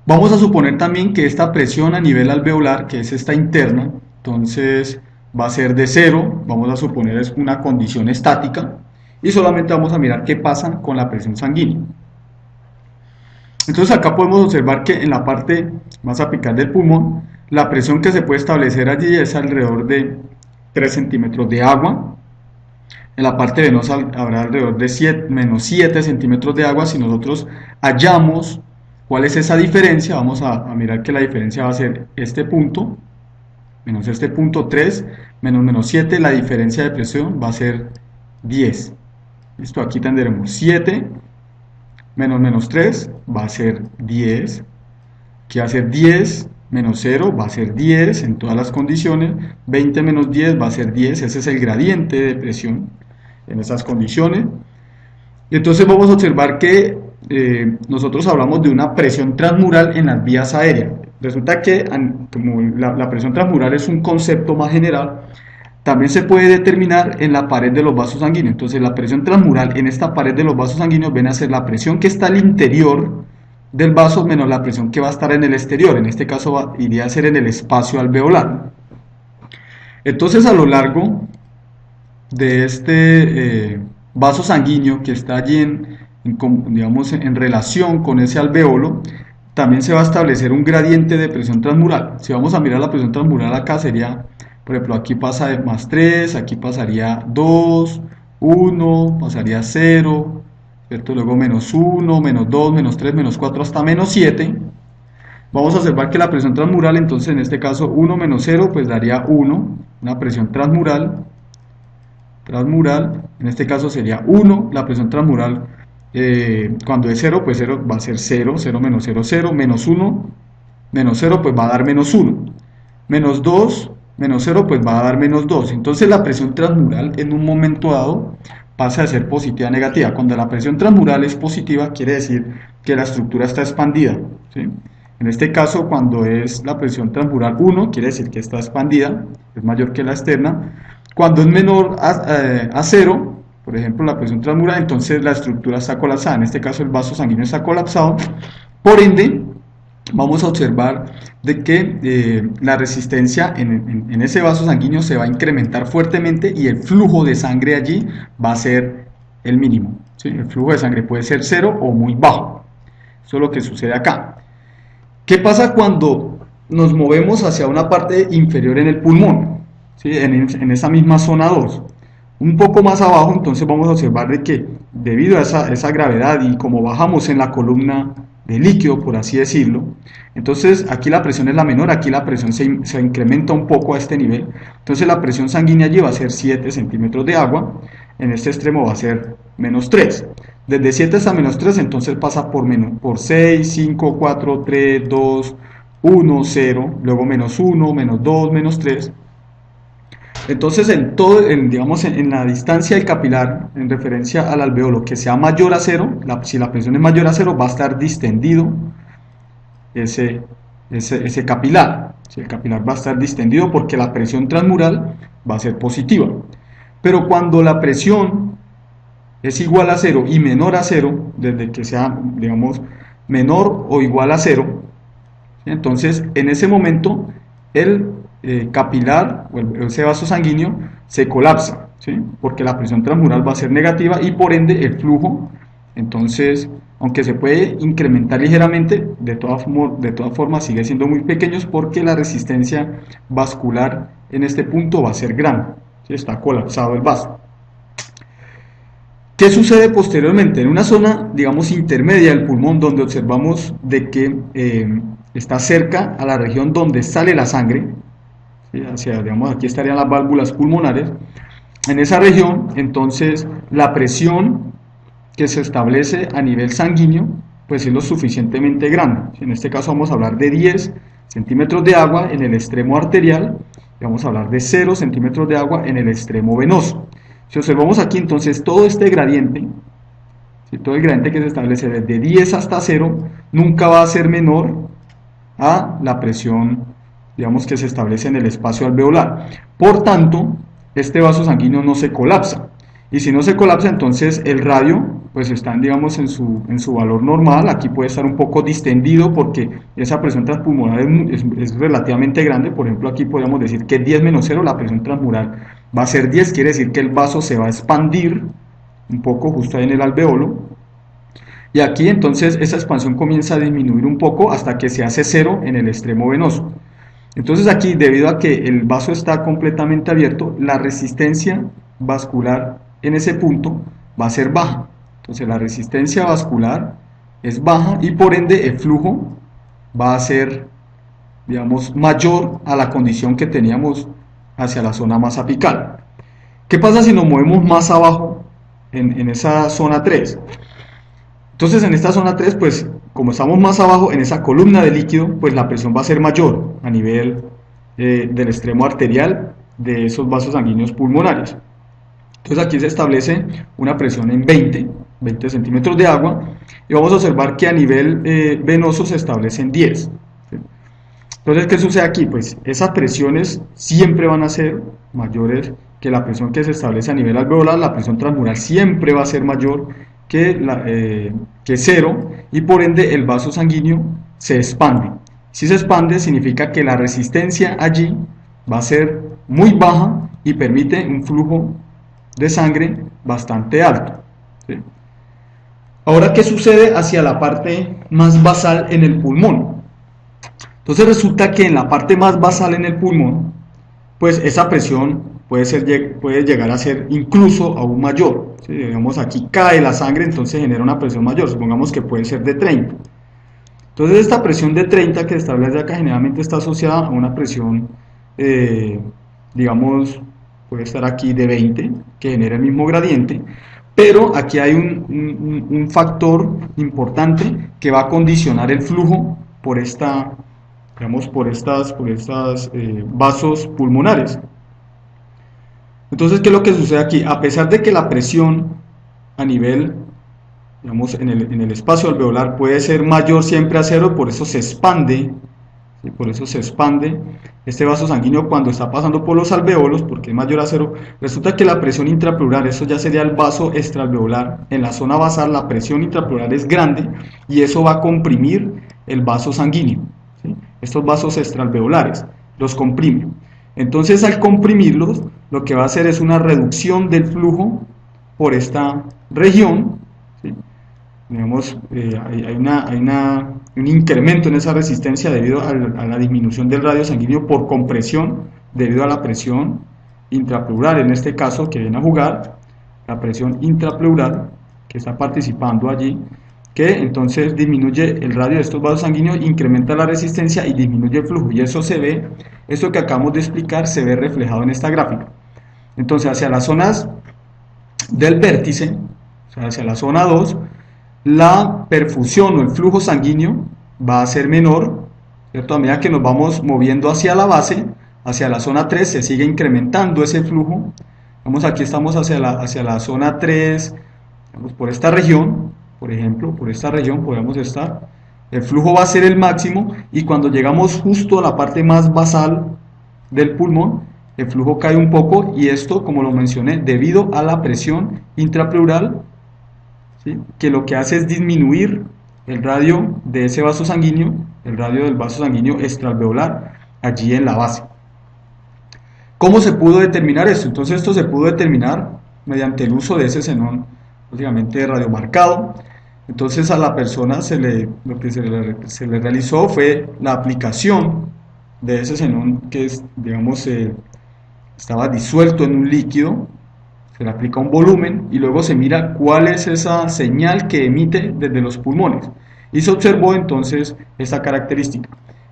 Vamos a suponer también que esta presión a nivel alveolar, que es esta interna, entonces va a ser de 0, vamos a suponer es una condición estática, y solamente vamos a mirar qué pasa con la presión sanguínea. Entonces acá podemos observar que en la parte más apical del pulmón, la presión que se puede establecer allí es alrededor de 3 centímetros de agua. En la parte venosa habrá alrededor de menos 7 centímetros de agua. Si nosotros hallamos cuál es esa diferencia, vamos a mirar que la diferencia va a ser este punto, menos este punto 3, menos 7, la diferencia de presión va a ser 10. Listo, aquí tendremos 7 menos 3 va a ser 10, que va a ser 10 menos 0 va a ser 10 en todas las condiciones, 20 menos 10 va a ser 10, ese es el gradiente de presión en esas condiciones. Y entonces vamos a observar que nosotros hablamos de una presión transmural en las vías aéreas. Resulta que como la presión transmural es un concepto más general, también se puede determinar en la pared de los vasos sanguíneos. Entonces la presión transmural en esta pared de los vasos sanguíneos viene a ser la presión que está al interior del vaso menos la presión que va a estar en el exterior. En este caso iría a ser en el espacio alveolar. Entonces a lo largo de este vaso sanguíneo que está allí digamos, en relación con ese alveolo, también se va a establecer un gradiente de presión transmural. Si vamos a mirar la presión transmural acá, sería Por ejemplo, aquí pasa de más 3, aquí pasaría 2, 1, pasaría 0, ¿cierto? Luego menos 1, menos 2, menos 3, menos 4, hasta menos 7. Vamos a observar que la presión transmural, entonces en este caso 1 menos 0, pues daría 1, una presión transmural, en este caso sería 1, la presión transmural, cuando es 0, pues 0 va a ser 0, 0 menos 0, 0, menos 1, menos 0, pues va a dar menos 1, menos 2, menos 0, pues va a dar menos 2. Entonces la presión transmural en un momento dado pasa de ser positiva a negativa. Cuando la presión transmural es positiva, quiere decir que la estructura está expandida, ¿sí? En este caso, cuando es la presión transmural 1, quiere decir que está expandida, es mayor que la externa. Cuando es menor a 0, por ejemplo, la presión transmural, entonces la estructura está colapsada. En este caso, el vaso sanguíneo está colapsado. Por ende, vamos a observar de que la resistencia en ese vaso sanguíneo se va a incrementar fuertemente y el flujo de sangre allí va a ser el mínimo, ¿sí? El flujo de sangre puede ser 0 o muy bajo. Eso es lo que sucede acá. ¿Qué pasa cuando nos movemos hacia una parte inferior en el pulmón? ¿Sí? En esa misma zona 2. Un poco más abajo, entonces vamos a observar de que debido a esa gravedad y como bajamos en la columna de líquido, por así decirlo, entonces aquí la presión es la menor, aquí la presión se incrementa un poco a este nivel, entonces la presión sanguínea allí va a ser 7 centímetros de agua, en este extremo va a ser menos 3. Desde 7 hasta menos 3, entonces pasa por 6, 5, 4, 3, 2, 1, 0, luego menos 1, menos 2, menos 3. Entonces, digamos, en la distancia del capilar, en referencia al alveolo, que sea mayor a 0, si la presión es mayor a 0, va a estar distendido ese capilar. El capilar va a estar distendido porque la presión transmural va a ser positiva. Pero cuando la presión es igual a 0 y menor a 0, desde que sea, digamos, menor o igual a 0, entonces en ese momento el capilar o ese vaso sanguíneo se colapsa, ¿sí? Porque la presión transmural va a ser negativa y por ende el flujo, entonces, aunque se puede incrementar ligeramente, de todas formas sigue siendo muy pequeño porque la resistencia vascular en este punto va a ser grande, ¿sí? Está colapsado el vaso. ¿Qué sucede posteriormente? En una zona, digamos, intermedia del pulmón, donde observamos de que está cerca a la región donde sale la sangre, ¿sí? Digamos, aquí estarían las válvulas pulmonares. En esa región, entonces, la presión que se establece a nivel sanguíneo, pues es lo suficientemente grande. En este caso vamos a hablar de 10 centímetros de agua en el extremo arterial, y vamos a hablar de 0 centímetros de agua en el extremo venoso. Si observamos aquí, entonces, todo este gradiente, ¿sí? Todo el gradiente que se establece desde 10 hasta 0, nunca va a ser menor a la presión, digamos, que se establece en el espacio alveolar. Por tanto, este vaso sanguíneo no se colapsa. Y si no se colapsa, entonces el radio, pues está, digamos, en su valor normal. Aquí puede estar un poco distendido porque esa presión transpulmonar es relativamente grande. Por ejemplo, aquí podríamos decir que 10 menos 0, la presión transmural va a ser 10, quiere decir que el vaso se va a expandir un poco justo ahí en el alveolo. Y aquí entonces esa expansión comienza a disminuir un poco hasta que se hace 0 en el extremo venoso. Entonces aquí, debido a que el vaso está completamente abierto, la resistencia vascular en ese punto va a ser baja. Entonces la resistencia vascular es baja y por ende el flujo va a ser, digamos, mayor a la condición que teníamos hacia la zona más apical. ¿Qué pasa si nos movemos más abajo en esa zona 3? Entonces en esta zona 3, pues como estamos más abajo en esa columna de líquido, pues la presión va a ser mayor a nivel del extremo arterial de esos vasos sanguíneos pulmonares. Entonces aquí se establece una presión en 20 centímetros de agua y vamos a observar que a nivel venoso se establece en 10. ¿Sí? Entonces, ¿qué sucede aquí? Pues esas presiones siempre van a ser mayores que la presión que se establece a nivel alveolar. La presión transmural siempre va a ser mayor que 0 y por ende el vaso sanguíneo se expande. Si se expande significa que la resistencia allí va a ser muy baja y permite un flujo de sangre bastante alto. ¿Sí? Ahora, ¿qué sucede hacia la parte más basal en el pulmón? Entonces resulta que en la parte más basal en el pulmón, pues esa presión puede llegar a ser incluso aún mayor. ¿Sí? Digamos, aquí cae la sangre, entonces genera una presión mayor, supongamos que puede ser de 30. Entonces esta presión de 30 que se establece acá generalmente está asociada a una presión, eh, digamos, puede estar aquí de 20, que genera el mismo gradiente, pero aquí hay un factor importante que va a condicionar el flujo por esta, digamos, por estas vasos pulmonares. Entonces, ¿qué es lo que sucede aquí? A pesar de que la presión a nivel, digamos, en el espacio alveolar puede ser mayor siempre a cero, por eso se expande, ¿sí? Por eso se expande este vaso sanguíneo cuando está pasando por los alveolos, porque es mayor a cero. Resulta que la presión intrapleural, eso ya sería el vaso extraalveolar, en la zona basal la presión intrapleural es grande y eso va a comprimir el vaso sanguíneo, ¿sí? Estos vasos extraalveolares los comprime. Entonces, al comprimirlos, lo que va a hacer es una reducción del flujo por esta región, ¿sí? Digamos, un incremento en esa resistencia debido a la disminución del radio sanguíneo por compresión, debido a la presión intrapleural, en este caso, que viene a jugar, la presión intrapleural, que está participando allí, que entonces disminuye el radio de estos vasos sanguíneos, incrementa la resistencia y disminuye el flujo, y eso se ve, esto que acabamos de explicar, se ve reflejado en esta gráfica. Entonces, hacia las zonas del vértice, o sea, hacia la zona 2, la perfusión o el flujo sanguíneo va a ser menor, ¿cierto? A medida que nos vamos moviendo hacia la base, hacia la zona 3, se sigue incrementando ese flujo. Vamos, aquí estamos hacia la zona 3, vamos por esta región, por ejemplo, por esta región podemos estar. El flujo va a ser el máximo y cuando llegamos justo a la parte más basal del pulmón, el flujo cae un poco y esto, como lo mencioné, debido a la presión intrapleural, ¿sí? Que lo que hace es disminuir el radio de ese vaso sanguíneo, el radio del vaso sanguíneo extraalveolar, allí en la base. ¿Cómo se pudo determinar esto? Entonces esto se pudo determinar mediante el uso de ese xenón, básicamente radiomarcado. Entonces a la persona lo que se le realizó fue la aplicación de ese xenón que digamos, estaba disuelto en un líquido. Se le aplica un volumen y luego se mira cuál es esa señal que emite desde los pulmones. Y se observó entonces esta característica,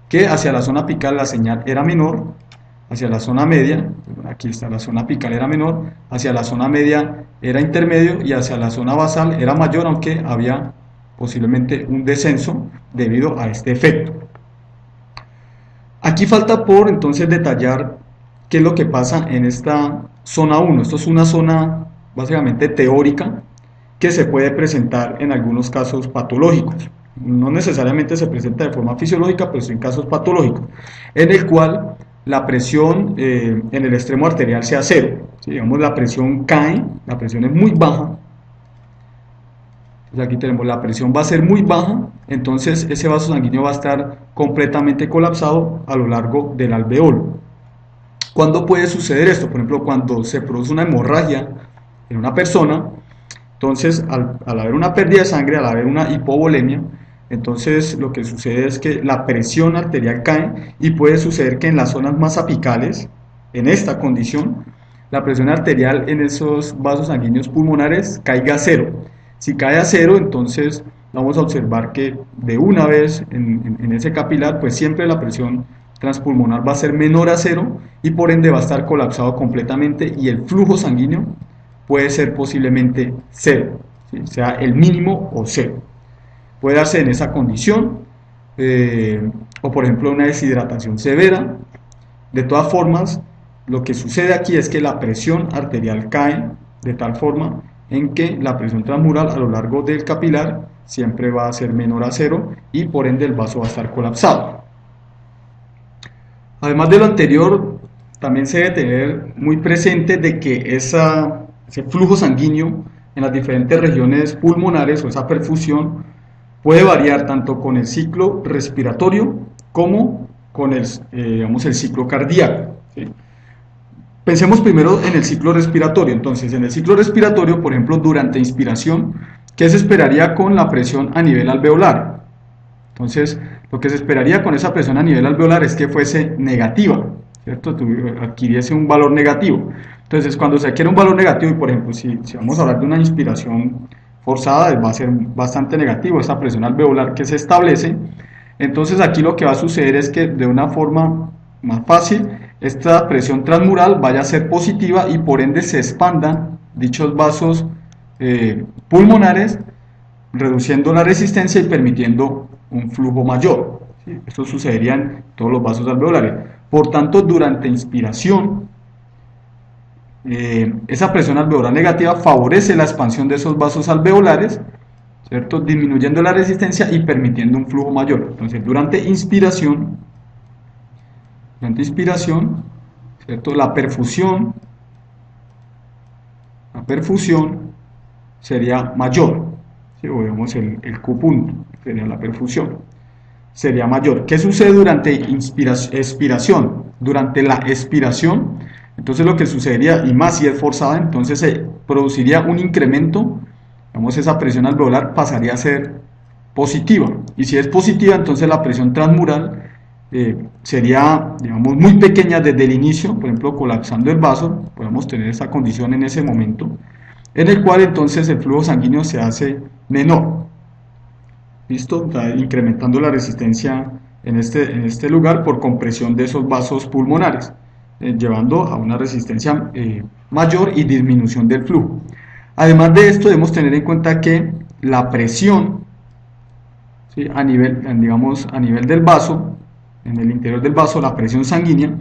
que hacia la zona apical la señal era menor, hacia la zona media, aquí está, la zona apical era menor, hacia la zona media era intermedio y hacia la zona basal era mayor, aunque había posiblemente un descenso debido a este efecto. Aquí falta por entonces detallar qué es lo que pasa en esta zona 1. Esto es una zona básicamente teórica que se puede presentar en algunos casos patológicos. No necesariamente se presenta de forma fisiológica, pero sí en casos patológicos, en el cual la presión en el extremo arterial sea cero. ¿Sí? Digamos, la presión cae, la presión es muy baja. Entonces aquí tenemos la presión va a ser muy baja, entonces ese vaso sanguíneo va a estar completamente colapsado a lo largo del alveolo. ¿Cuándo puede suceder esto? Por ejemplo, cuando se produce una hemorragia en una persona, entonces al haber una pérdida de sangre, al haber una hipovolemia, entonces lo que sucede es que la presión arterial cae y puede suceder que en las zonas más apicales, en esta condición, la presión arterial en esos vasos sanguíneos pulmonares caiga a cero. Si cae a cero, entonces vamos a observar que de una vez en ese capilar, pues siempre la presión transpulmonar va a ser menor a cero y por ende va a estar colapsado completamente y el flujo sanguíneo puede ser posiblemente cero, ¿sí? Sea el mínimo o cero. Puede darse en esa condición o por ejemplo una deshidratación severa. De todas formas, lo que sucede aquí es que la presión arterial cae de tal forma en que la presión transmural a lo largo del capilar siempre va a ser menor a cero y por ende el vaso va a estar colapsado. Además de lo anterior, también se debe tener muy presente de que ese flujo sanguíneo en las diferentes regiones pulmonares o esa perfusión puede variar tanto con el ciclo respiratorio como con digamos, el ciclo cardíaco, ¿sí? Pensemos primero en el ciclo respiratorio. Entonces, en el ciclo respiratorio, por ejemplo, durante inspiración, ¿qué se esperaría con la presión a nivel alveolar? Entonces, lo que se esperaría con esa presión a nivel alveolar es que fuese negativa, ¿cierto? Adquiriese un valor negativo. Entonces, cuando se adquiere un valor negativo, y por ejemplo, si vamos a hablar de una inspiración forzada, va a ser bastante negativo esa presión alveolar que se establece. Entonces, aquí lo que va a suceder es que de una forma más fácil, esta presión transmural vaya a ser positiva y por ende se expandan dichos vasos pulmonares, reduciendo la resistencia y permitiendo un flujo mayor. ¿Sí? Esto sucedería en todos los vasos alveolares. Por tanto, durante inspiración, esa presión alveolar negativa favorece la expansión de esos vasos alveolares, ¿cierto? Disminuyendo la resistencia y permitiendo un flujo mayor. Entonces, durante inspiración, ¿cierto? La perfusión sería mayor, ¿sí? O digamos el Q punto, sería la perfusión, sería mayor. ¿Qué sucede durante expiración? Durante la expiración, entonces lo que sucedería, y más si es forzada, entonces se produciría un incremento, digamos, esa presión alveolar pasaría a ser positiva, y si es positiva, entonces la presión transmural sería, digamos, muy pequeña desde el inicio, por ejemplo, colapsando el vaso, podemos tener esa condición en ese momento, en el cual entonces el flujo sanguíneo se hace menor. ¿Listo? Está incrementando la resistencia en este lugar por compresión de esos vasos pulmonares, llevando a una resistencia mayor y disminución del flujo. Además de esto, debemos tener en cuenta que la presión, ¿sí? Digamos, a nivel del vaso, en el interior del vaso, la presión sanguínea,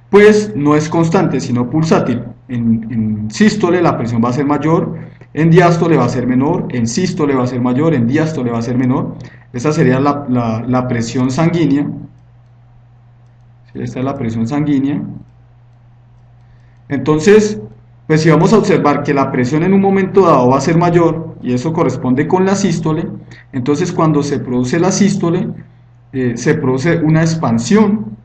pues no es constante, sino pulsátil. En sístole la presión va a ser mayor, en diástole va a ser menor, en sístole va a ser mayor, en diástole va a ser menor. Esta sería la presión sanguínea. Esta es la presión sanguínea. Entonces, pues si vamos a observar que la presión en un momento dado va a ser mayor, y eso corresponde con la sístole, entonces cuando se produce la sístole, se produce una expansión,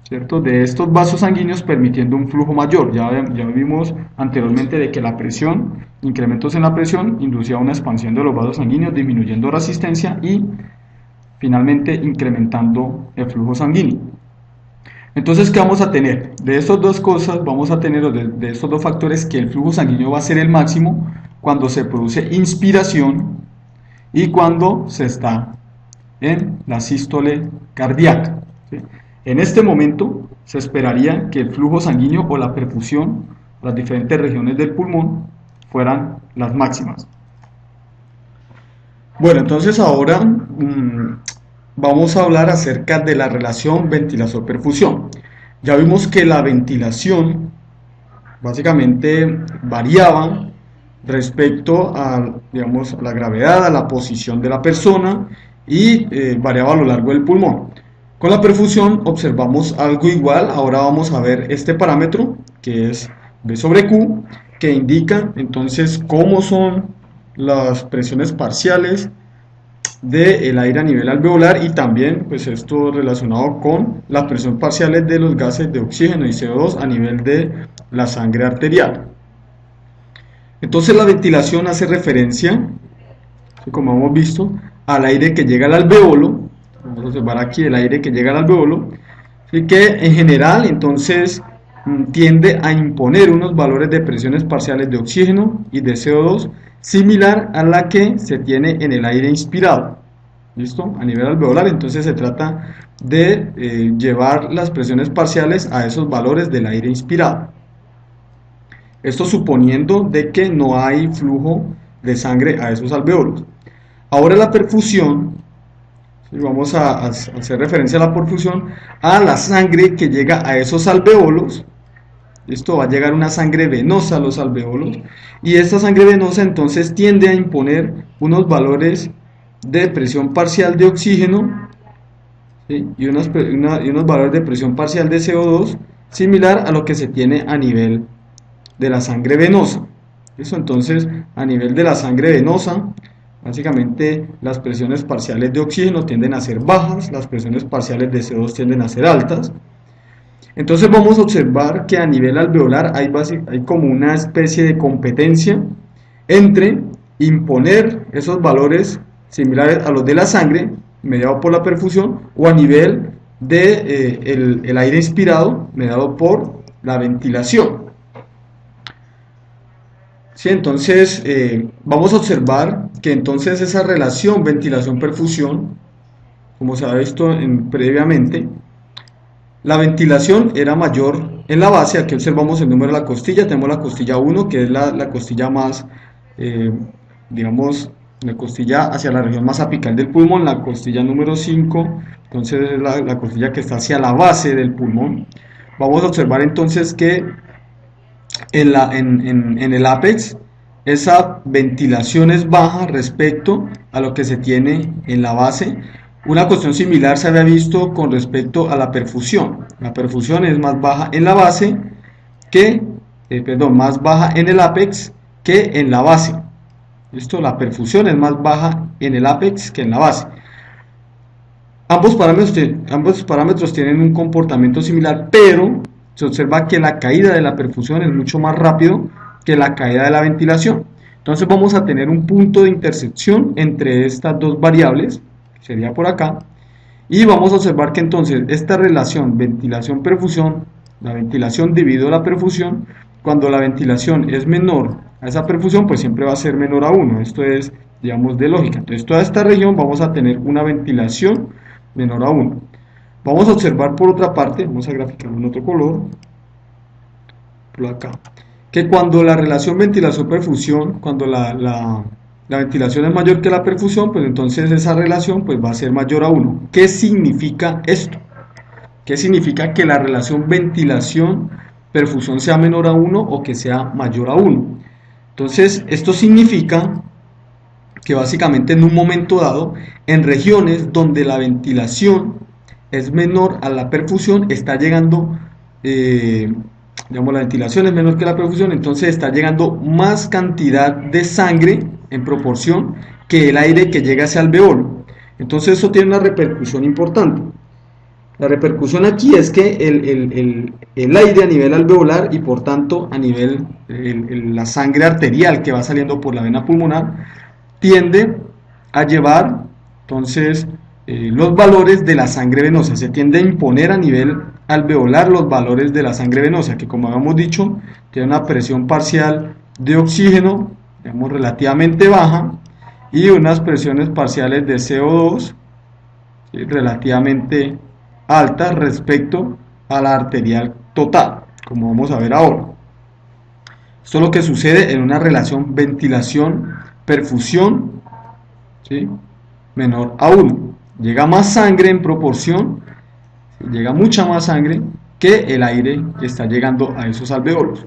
¿cierto?, de estos vasos sanguíneos permitiendo un flujo mayor. Ya vimos anteriormente de que la presión, incrementos en la presión, inducía una expansión de los vasos sanguíneos, disminuyendo resistencia y finalmente incrementando el flujo sanguíneo. Entonces, ¿qué vamos a tener? De estas dos cosas vamos a tener, de estos dos factores, que el flujo sanguíneo va a ser el máximo cuando se produce inspiración y cuando se está en la sístole cardíaca. ¿Sí? En este momento se esperaría que el flujo sanguíneo o la perfusión, las diferentes regiones del pulmón, fueran las máximas. Bueno, entonces ahora vamos a hablar acerca de la relación ventilación-perfusión. Ya vimos que la ventilación básicamente variaba respecto a, digamos, a la gravedad, a la posición de la persona y variaba a lo largo del pulmón. Con la perfusión observamos algo igual. Ahora vamos a ver este parámetro que es V sobre Q, que indica entonces cómo son las presiones parciales del aire a nivel alveolar, y también pues esto relacionado con las presiones parciales de los gases de oxígeno y CO2 a nivel de la sangre arterial. Entonces la ventilación hace referencia, como hemos visto, al aire que llega al alveolo. Vamos a observar aquí el aire que llega al alveolo, y que en general entonces tiende a imponer unos valores de presiones parciales de oxígeno y de CO2 similar a la que se tiene en el aire inspirado. ¿Listo? A nivel alveolar, entonces se trata de llevar las presiones parciales a esos valores del aire inspirado. Esto suponiendo de que no hay flujo de sangre a esos alveolos. Ahora la perfusión, vamos a hacer referencia a la perfusión, a la sangre que llega a esos alveolos. Esto va a llegar una sangre venosa a los alveolos, y esta sangre venosa entonces tiende a imponer unos valores de presión parcial de oxígeno, ¿sí?, y unos valores de presión parcial de CO2 similar a lo que se tiene a nivel de la sangre venosa. Eso entonces, a nivel de la sangre venosa, básicamente las presiones parciales de oxígeno tienden a ser bajas, las presiones parciales de CO2 tienden a ser altas. Entonces vamos a observar que a nivel alveolar hay como una especie de competencia entre imponer esos valores similares a los de la sangre, mediado por la perfusión, o a nivel de el aire inspirado mediado por la ventilación. Sí, entonces vamos a observar que entonces esa relación ventilación-perfusión, como se ha visto previamente, la ventilación era mayor en la base. Aquí observamos el número de la costilla, tenemos la costilla 1, que es la costilla más, eh, digamos, la costilla hacia la región más apical del pulmón, la costilla número 5, entonces es la costilla que está hacia la base del pulmón. Vamos a observar entonces que en el ápex esa ventilación es baja respecto a lo que se tiene en la base. Una cuestión similar se había visto con respecto a la perfusión. La perfusión es más baja en la base más baja en el ápex que en la base. ¿Listo? La perfusión es más baja en el ápex que en la base. Ambos parámetros tienen un comportamiento similar, pero se observa que la caída de la perfusión es mucho más rápido que la caída de la ventilación. Entonces vamos a tener un punto de intersección entre estas dos variables, que sería por acá, y vamos a observar que entonces esta relación ventilación-perfusión, la ventilación dividido la perfusión, cuando la ventilación es menor a esa perfusión, pues siempre va a ser menor a 1. Esto es, digamos, de lógica. Entonces toda esta región vamos a tener una ventilación menor a 1. Vamos a observar por otra parte, vamos a graficarlo en otro color, por acá, que cuando la relación ventilación-perfusión, cuando la ventilación es mayor que la perfusión, pues entonces esa relación pues va a ser mayor a 1. ¿Qué significa esto? ¿Qué significa que la relación ventilación-perfusión sea menor a 1 o que sea mayor a 1? Entonces, esto significa que básicamente en un momento dado, en regiones donde la ventilación es menor a la perfusión, está llegando, digamos, la ventilación es menor que la perfusión, entonces está llegando más cantidad de sangre en proporción que el aire que llega hacia el alveolo. Entonces eso tiene una repercusión importante. La repercusión aquí es que el aire a nivel alveolar y por tanto a nivel la sangre arterial que va saliendo por la vena pulmonar tiende a llevar entonces los valores de la sangre venosa. Se tiende a imponer a nivel alveolar los valores de la sangre venosa, que como habíamos dicho tiene una presión parcial de oxígeno, digamos, relativamente baja, y unas presiones parciales de CO2 relativamente altas respecto a la arterial total, como vamos a ver ahora. Esto es lo que sucede en una relación ventilación-perfusión, ¿sí?, menor a 1. Llega más sangre en proporción, llega mucha más sangre que el aire que está llegando a esos alveolos.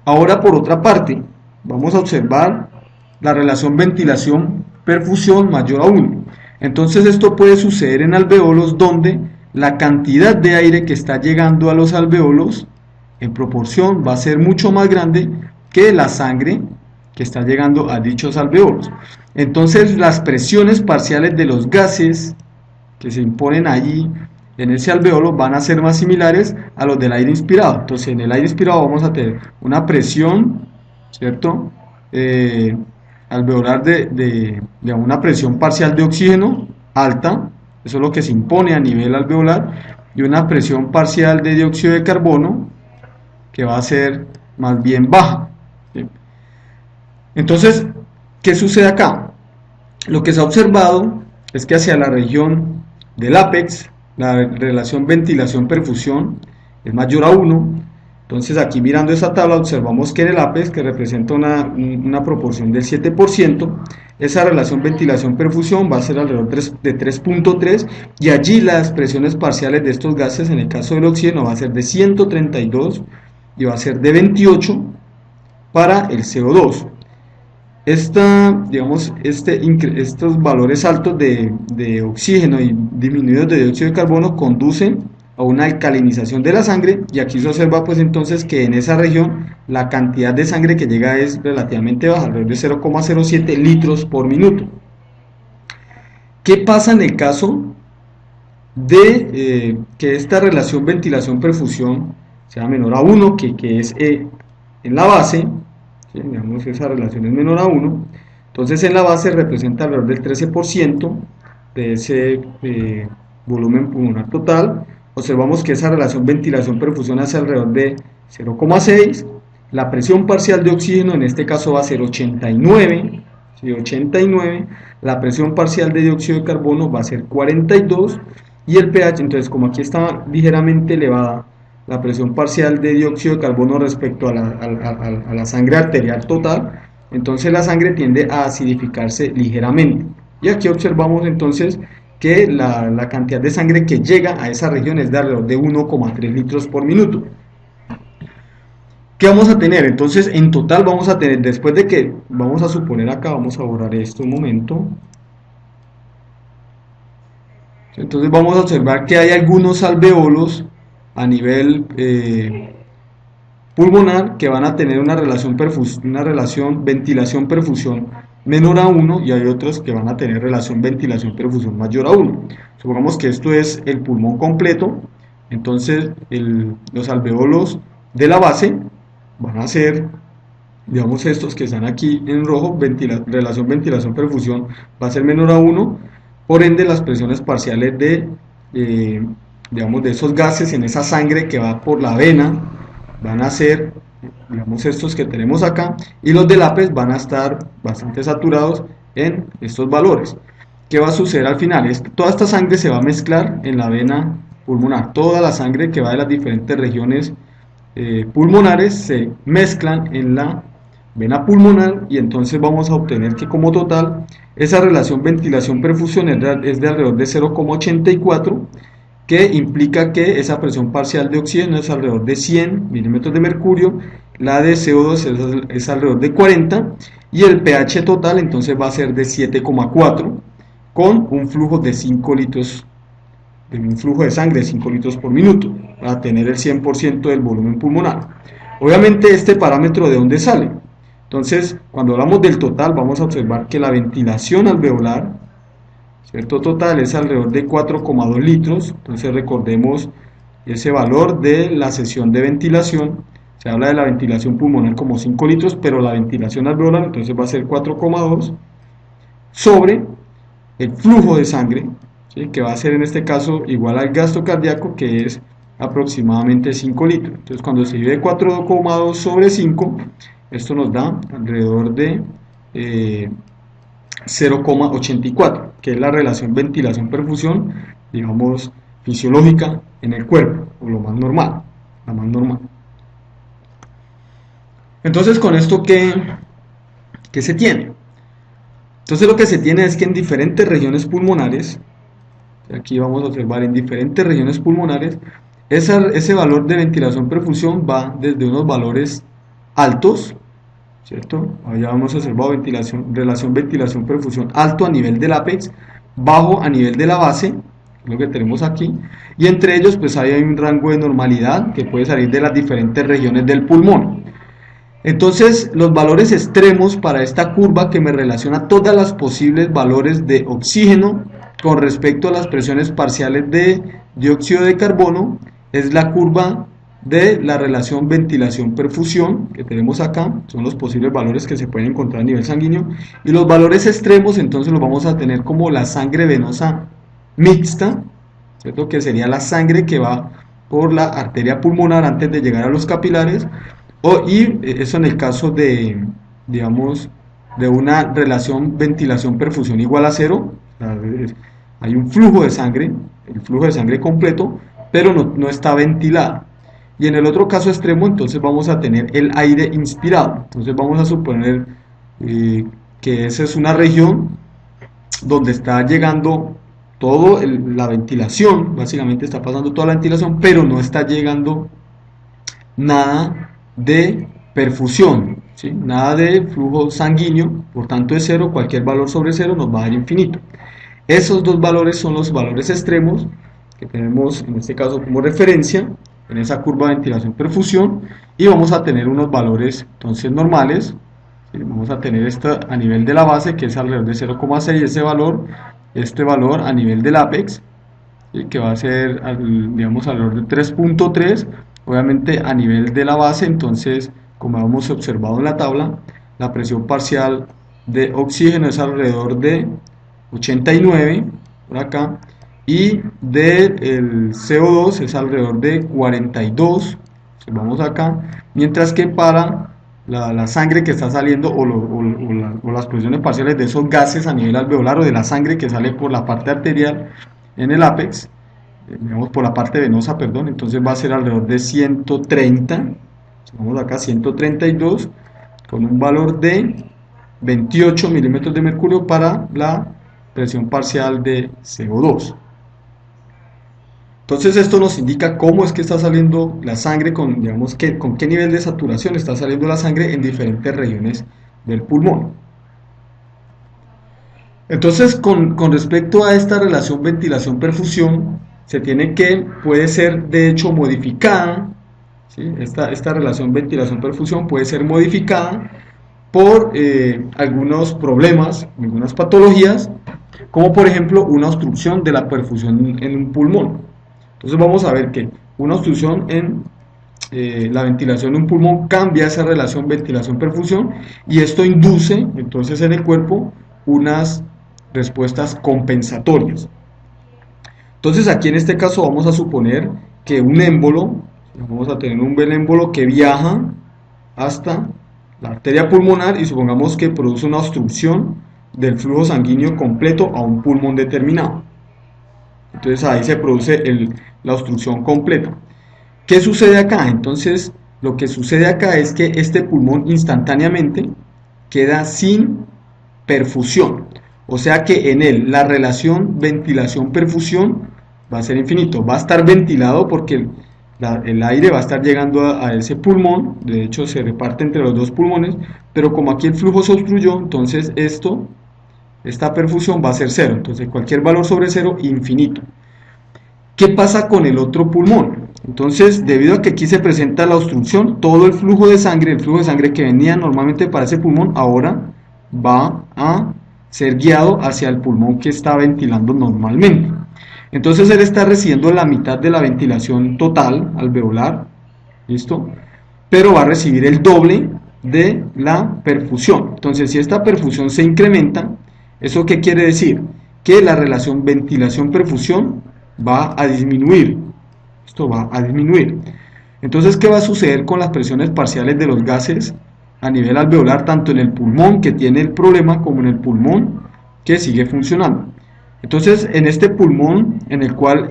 Ahora, por otra parte, vamos a observar la relación ventilación-perfusión mayor a 1. Entonces esto puede suceder en alveolos donde la cantidad de aire que está llegando a los alveolos en proporción va a ser mucho más grande que la sangre que está llegando a dichos alveolos. Entonces las presiones parciales de los gases que se imponen allí en ese alveolo van a ser más similares a los del aire inspirado. Entonces en el aire inspirado vamos a tener una presión, ¿cierto?, alveolar de una presión parcial de oxígeno alta, eso es lo que se impone a nivel alveolar, y una presión parcial de dióxido de carbono que va a ser más bien baja. ¿Sí? Entonces, ¿qué sucede acá? Lo que se ha observado es que hacia la región del ápex, la relación ventilación-perfusión es mayor a 1. Entonces aquí mirando esa tabla observamos que en el ápex, que representa una proporción del 7%, esa relación ventilación-perfusión va a ser alrededor de 3.3, y allí las presiones parciales de estos gases, en el caso del oxígeno, va a ser de 132 y va a ser de 28 para el CO2. Estos valores altos de oxígeno y disminuidos de dióxido de carbono conducen a una alcalinización de la sangre, y aquí se observa pues entonces que en esa región la cantidad de sangre que llega es relativamente baja, alrededor de 0,07 litros por minuto. ¿Qué pasa en el caso de que esta relación ventilación-perfusión sea menor a 1, que es en la base? ¿Sí? Digamos que esa relación es menor a 1, entonces en la base representa alrededor del 13% de volumen pulmonar total, observamos que esa relación ventilación-perfusión hace alrededor de 0,6, la presión parcial de oxígeno en este caso va a ser 89, ¿sí? 89, la presión parcial de dióxido de carbono va a ser 42 y el pH, entonces como aquí está ligeramente elevada la presión parcial de dióxido de carbono respecto a la sangre arterial total, entonces la sangre tiende a acidificarse ligeramente. Y aquí observamos entonces que la cantidad de sangre que llega a esa región es de alrededor de 1,3 litros por minuto. ¿Qué vamos a tener? Entonces, en total vamos a tener, después de que, vamos a suponer acá, vamos a borrar esto un momento. Entonces vamos a observar que hay algunos alveolos a nivel pulmonar que van a tener una relación ventilación-perfusión menor a 1 y hay otros que van a tener relación ventilación-perfusión mayor a 1. Supongamos que esto es el pulmón completo, entonces los alveolos de la base van a ser, digamos, estos que están aquí en rojo, relación ventilación-perfusión va a ser menor a 1, por ende las presiones parciales digamos, de esos gases en esa sangre que va por la vena van a ser, digamos, estos que tenemos acá, y los del APEX van a estar bastante saturados en estos valores. ¿Qué va a suceder al final? Toda esta sangre se va a mezclar en la vena pulmonar, toda la sangre que va de las diferentes regiones pulmonares se mezclan en la vena pulmonar y entonces vamos a obtener que como total esa relación ventilación-perfusión es de alrededor de 0,84, que implica que esa presión parcial de oxígeno es alrededor de 100 milímetros de mercurio, la de CO2 es alrededor de 40 y el pH total entonces va a ser de 7,4 con un flujo de 5 litros, un flujo de sangre de 5 litros por minuto para tener el 100% del volumen pulmonar. Obviamente este parámetro, ¿de dónde sale? Entonces, cuando hablamos del total, vamos a observar que la ventilación alveolar, ¿cierto? Total es alrededor de 4,2 litros, entonces recordemos ese valor de la sesión de ventilación, se habla de la ventilación pulmonar como 5 litros, pero la ventilación alveolar entonces va a ser 4,2 sobre el flujo de sangre, ¿sí? Que va a ser en este caso igual al gasto cardíaco, que es aproximadamente 5 litros. Entonces cuando se divide 4,2 sobre 5, esto nos da alrededor de 0,84, que es la relación ventilación-perfusión, digamos, fisiológica en el cuerpo, o lo más normal, la más normal. Entonces, con esto, ¿qué se tiene? Entonces, lo que se tiene es que en diferentes regiones pulmonares, aquí vamos a observar en diferentes regiones pulmonares, ese valor de ventilación-perfusión va desde unos valores altos, ¿cierto? Allá hemos observado relación ventilación-perfusión alto a nivel del ápex, bajo a nivel de la base, lo que tenemos aquí, y entre ellos pues hay un rango de normalidad que puede salir de las diferentes regiones del pulmón. Entonces los valores extremos para esta curva que me relaciona todas las posibles valores de oxígeno con respecto a las presiones parciales de dióxido de carbono es la curva de la relación ventilación-perfusión que tenemos acá, son los posibles valores que se pueden encontrar a nivel sanguíneo, y los valores extremos entonces los vamos a tener como la sangre venosa mixta, ¿cierto? Que sería la sangre que va por la arteria pulmonar antes de llegar a los capilares, y eso en el caso de, digamos, de una relación ventilación-perfusión igual a 0, hay un flujo de sangre, el flujo de sangre completo, pero no está ventilado. Y en el otro caso extremo, entonces vamos a tener el aire inspirado. Entonces vamos a suponer que esa es una región donde está llegando toda la ventilación, básicamente está pasando toda la ventilación, pero no está llegando nada de perfusión, ¿sí? Nada de flujo sanguíneo, por tanto es 0, cualquier valor sobre 0 nos va a dar infinito. Esos dos valores son los valores extremos que tenemos en este caso como referencia en esa curva de ventilación-perfusión, y vamos a tener unos valores entonces normales, ¿sí? Vamos a tener esto a nivel de la base que es alrededor de 0,6, este valor a nivel del ápex, ¿sí? Que va a ser digamos alrededor de 3,3, obviamente a nivel de la base, entonces como hemos observado en la tabla, la presión parcial de oxígeno es alrededor de 89 por acá, y del CO2 es alrededor de 42, vamos acá, mientras que para la sangre que está saliendo o las presiones parciales de esos gases a nivel alveolar o de la sangre que sale por la parte arterial en el ápex, digamos por la parte venosa, perdón, entonces va a ser alrededor de 130, vamos acá 132, con un valor de 28 milímetros de mercurio para la presión parcial de CO2. Entonces esto nos indica cómo es que está saliendo la sangre, digamos que con qué nivel de saturación está saliendo la sangre en diferentes regiones del pulmón. Entonces con respecto a esta relación ventilación-perfusión, se tiene que puede ser de hecho modificada, ¿sí? Esta relación ventilación-perfusión puede ser modificada por algunos problemas, algunas patologías, como por ejemplo una obstrucción de la perfusión en un pulmón. Entonces vamos a ver que una obstrucción en la ventilación de un pulmón cambia esa relación ventilación-perfusión y esto induce entonces en el cuerpo unas respuestas compensatorias. Entonces aquí en este caso vamos a suponer que un émbolo, vamos a tener un émbolo que viaja hasta la arteria pulmonar y supongamos que produce una obstrucción del flujo sanguíneo completo a un pulmón determinado. Entonces ahí se produce la obstrucción completa. ¿Qué sucede acá? Entonces lo que sucede acá es que este pulmón instantáneamente queda sin perfusión. O sea que en él la relación ventilación-perfusión va a ser infinito. Va a estar ventilado porque el aire va a estar llegando a ese pulmón, de hecho se reparte entre los dos pulmones, pero como aquí el flujo se obstruyó, entonces esta perfusión va a ser cero, entonces cualquier valor sobre cero, infinito. ¿Qué pasa con el otro pulmón? Entonces, debido a que aquí se presenta la obstrucción, todo el flujo de sangre que venía normalmente para ese pulmón, ahora va a ser guiado hacia el pulmón que está ventilando normalmente. Entonces él está recibiendo la mitad de la ventilación total alveolar, ¿listo? Pero va a recibir el doble de la perfusión. Entonces si esta perfusión se incrementa, ¿eso qué quiere decir? Que la relación ventilación-perfusión va a disminuir. Esto va a disminuir. Entonces, ¿qué va a suceder con las presiones parciales de los gases a nivel alveolar, tanto en el pulmón que tiene el problema como en el pulmón que sigue funcionando? Entonces, en este pulmón en el cual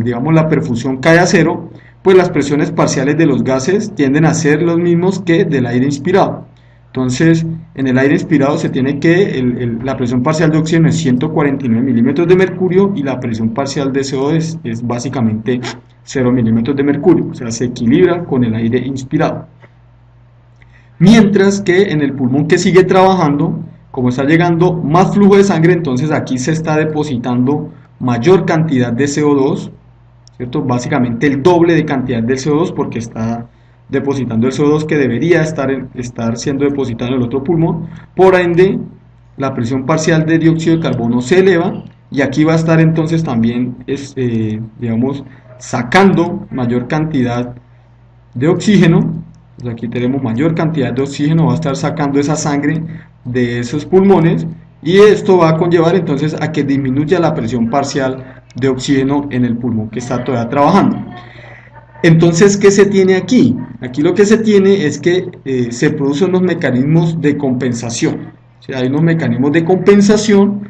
digamos, la perfusión cae a cero, pues las presiones parciales de los gases tienden a ser los mismos que del aire inspirado. Entonces, en el aire inspirado se tiene que la presión parcial de oxígeno es 149 milímetros de mercurio y la presión parcial de CO2 es básicamente 0 milímetros de mercurio, o sea, se equilibra con el aire inspirado. Mientras que en el pulmón que sigue trabajando, como está llegando más flujo de sangre, entonces aquí se está depositando mayor cantidad de CO2, ¿cierto? Básicamente el doble de cantidad del CO2 porque está depositando el CO2 que debería estar siendo depositado en el otro pulmón, por ende la presión parcial de dióxido de carbono se eleva y aquí va a estar entonces también, digamos, sacando mayor cantidad de oxígeno. Pues aquí tenemos mayor cantidad de oxígeno, va a estar sacando esa sangre de esos pulmones y esto va a conllevar entonces a que disminuya la presión parcial de oxígeno en el pulmón que está todavía trabajando. Entonces, ¿qué se tiene aquí? Aquí lo que se tiene es que se producen unos mecanismos de compensación. O sea, hay unos mecanismos de compensación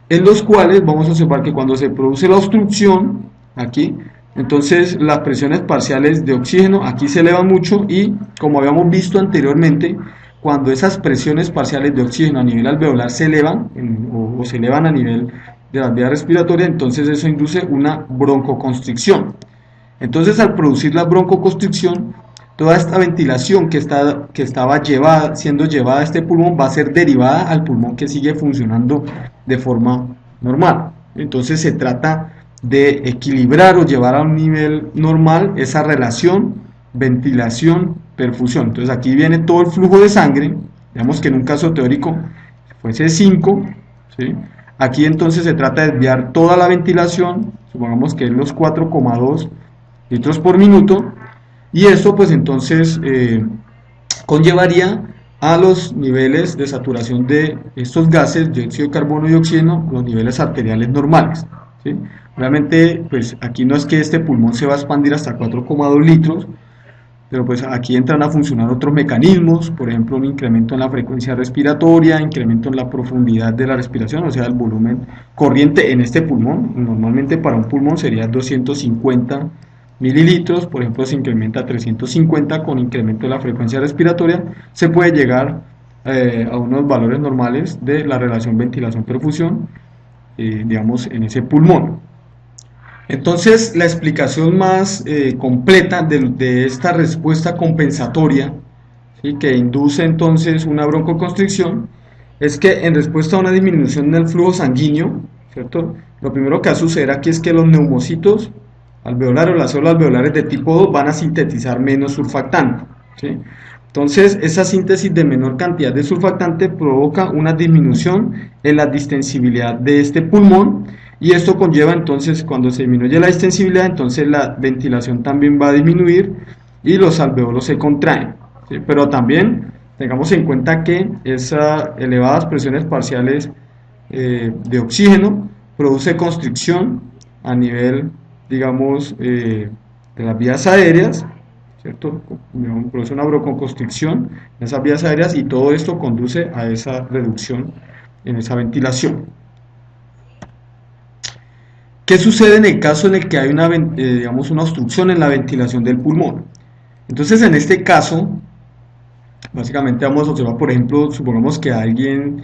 en los cuales vamos a observar que cuando se produce la obstrucción, aquí, entonces las presiones parciales de oxígeno aquí se elevan mucho y, como habíamos visto anteriormente, cuando esas presiones parciales de oxígeno a nivel alveolar se elevan o se elevan a nivel de las vías respiratorias, entonces eso induce una broncoconstricción. Entonces, al producir la broncoconstricción, toda esta ventilación que estaba siendo llevada a este pulmón va a ser derivada al pulmón que sigue funcionando de forma normal. Entonces, se trata de equilibrar o llevar a un nivel normal esa relación ventilación-perfusión. Entonces, aquí viene todo el flujo de sangre, digamos que en un caso teórico fuese 5, ¿sí? Aquí entonces se trata de desviar toda la ventilación, supongamos que es los 4,2 litros por minuto, y esto pues entonces conllevaría a los niveles de saturación de estos gases, dióxido de carbono y oxígeno, los niveles arteriales normales, ¿sí? Obviamente, pues aquí no es que este pulmón se va a expandir hasta 4,2 litros, pero pues aquí entran a funcionar otros mecanismos, por ejemplo un incremento en la frecuencia respiratoria, incremento en la profundidad de la respiración, o sea el volumen corriente en este pulmón. Normalmente para un pulmón sería 250 mililitros, por ejemplo se incrementa a 350 con incremento de la frecuencia respiratoria, se puede llegar a unos valores normales de la relación ventilación-perfusión, digamos en ese pulmón. Entonces, la explicación más completa de esta respuesta compensatoria, ¿sí?, que induce entonces una broncoconstricción, es que en respuesta a una disminución del flujo sanguíneo, ¿cierto? Lo primero que va a suceder aquí es que los neumocitos alveolares o las células alveolares de tipo 2 van a sintetizar menos surfactante, ¿sí? Entonces, esa síntesis de menor cantidad de surfactante provoca una disminución en la distensibilidad de este pulmón, y esto conlleva entonces, cuando se disminuye la distensibilidad, entonces la ventilación también va a disminuir y los alveolos se contraen, ¿sí? Pero también tengamos en cuenta que esas elevadas presiones parciales de oxígeno produce constricción a nivel, digamos, de las vías aéreas, ¿cierto? Produce una broncoconstricción en esas vías aéreas, y todo esto conduce a esa reducción en esa ventilación. ¿Qué sucede en el caso en el que hay digamos, una obstrucción en la ventilación del pulmón? Entonces, en este caso, básicamente vamos a observar, por ejemplo, supongamos que alguien,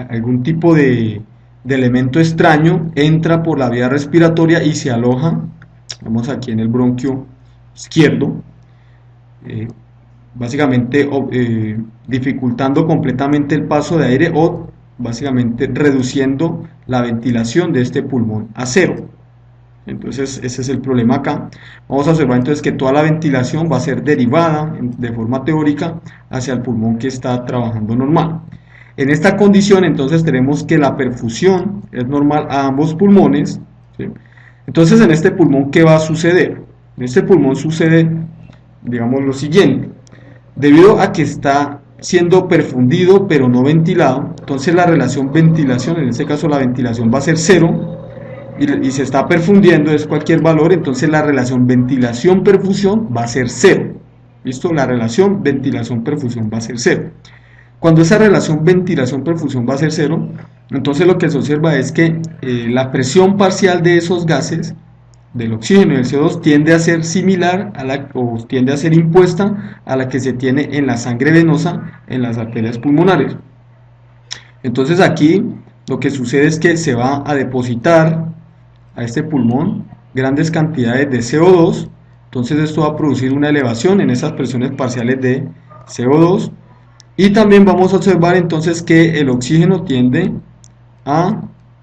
algún tipo de elemento extraño entra por la vía respiratoria y se aloja, vamos aquí en el bronquio izquierdo, básicamente dificultando completamente el paso de aire o básicamente reduciendo la ventilación de este pulmón a cero. Entonces ese es el problema acá. Vamos a observar entonces que toda la ventilación va a ser derivada de forma teórica hacia el pulmón que está trabajando normal. En esta condición entonces tenemos que la perfusión es normal a ambos pulmones, ¿sí? Entonces en este pulmón, ¿qué va a suceder? En este pulmón sucede, digamos, lo siguiente: debido a que está siendo perfundido pero no ventilado, entonces la relación ventilación, en este caso la ventilación va a ser cero, y se está perfundiendo, es cualquier valor, entonces la relación ventilación-perfusión va a ser cero. ¿Listo? La relación ventilación-perfusión va a ser cero. Cuando esa relación ventilación-perfusión va a ser cero, entonces lo que se observa es que la presión parcial de esos gases, del oxígeno y del CO2, tiende a ser similar o tiende a ser impuesta a la que se tiene en la sangre venosa en las arterias pulmonares. Entonces aquí lo que sucede es que se va a depositar a este pulmón grandes cantidades de CO2, entonces esto va a producir una elevación en esas presiones parciales de CO2, y también vamos a observar entonces que el oxígeno tiende a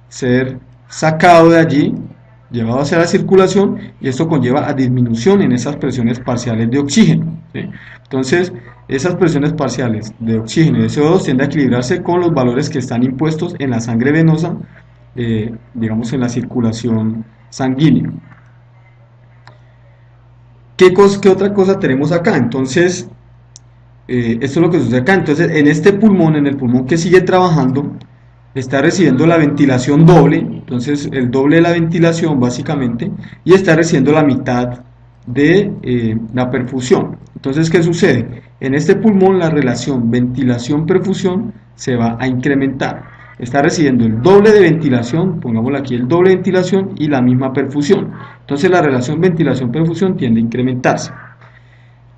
ser sacado de allí, llevado hacia la circulación, y esto conlleva a disminución en esas presiones parciales de oxígeno, ¿sí? Entonces esas presiones parciales de oxígeno y de CO2 tienden a equilibrarse con los valores que están impuestos en la sangre venosa, digamos en la circulación sanguínea. ¿Qué otra cosa tenemos acá? Entonces, esto es lo que sucede acá. Entonces, en este pulmón, en el pulmón que sigue trabajando, está recibiendo la ventilación doble, entonces el doble de la ventilación básicamente, y está recibiendo la mitad de la perfusión. Entonces, ¿qué sucede? En este pulmón la relación ventilación-perfusión se va a incrementar. Está recibiendo el doble de ventilación, pongámoslo aquí, el doble de ventilación y la misma perfusión. Entonces la relación ventilación-perfusión tiende a incrementarse.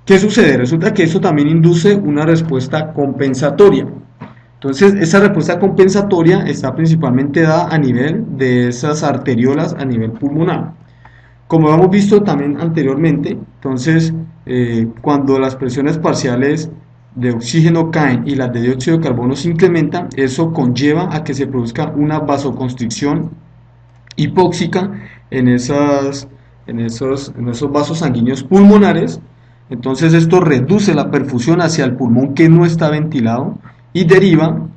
¿Qué sucede? Resulta que eso también induce una respuesta compensatoria. Entonces esa respuesta compensatoria está principalmente dada a nivel de esas arteriolas a nivel pulmonar. Como hemos visto también anteriormente, entonces cuando las presiones parciales de oxígeno caen y las de dióxido de carbono se incrementan, eso conlleva a que se produzca una vasoconstricción hipóxica en esos vasos sanguíneos pulmonares. Entonces esto reduce la perfusión hacia el pulmón que no está ventilado y deriva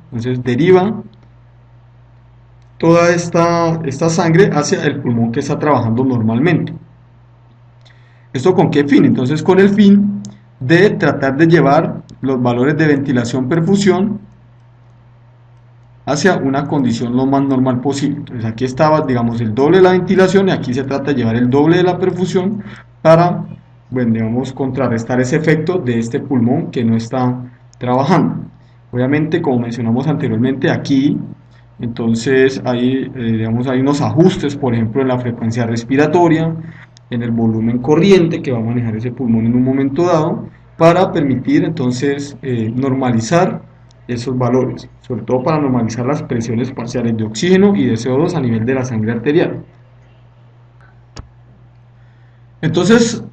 toda esta sangre hacia el pulmón que está trabajando normalmente. ¿Esto con qué fin? Entonces con el fin de tratar de llevar los valores de ventilación-perfusión hacia una condición lo más normal posible. Entonces aquí estaba, digamos, el doble de la ventilación y aquí se trata de llevar el doble de la perfusión para, bueno, digamos, contrarrestar ese efecto de este pulmón que no está trabajando. Obviamente, como mencionamos anteriormente, aquí entonces hay, digamos, hay unos ajustes, por ejemplo, en la frecuencia respiratoria, en el volumen corriente que va a manejar ese pulmón en un momento dado, para permitir entonces normalizar esos valores, sobre todo para normalizar las presiones parciales de oxígeno y de CO2 a nivel de la sangre arterial. Entonces,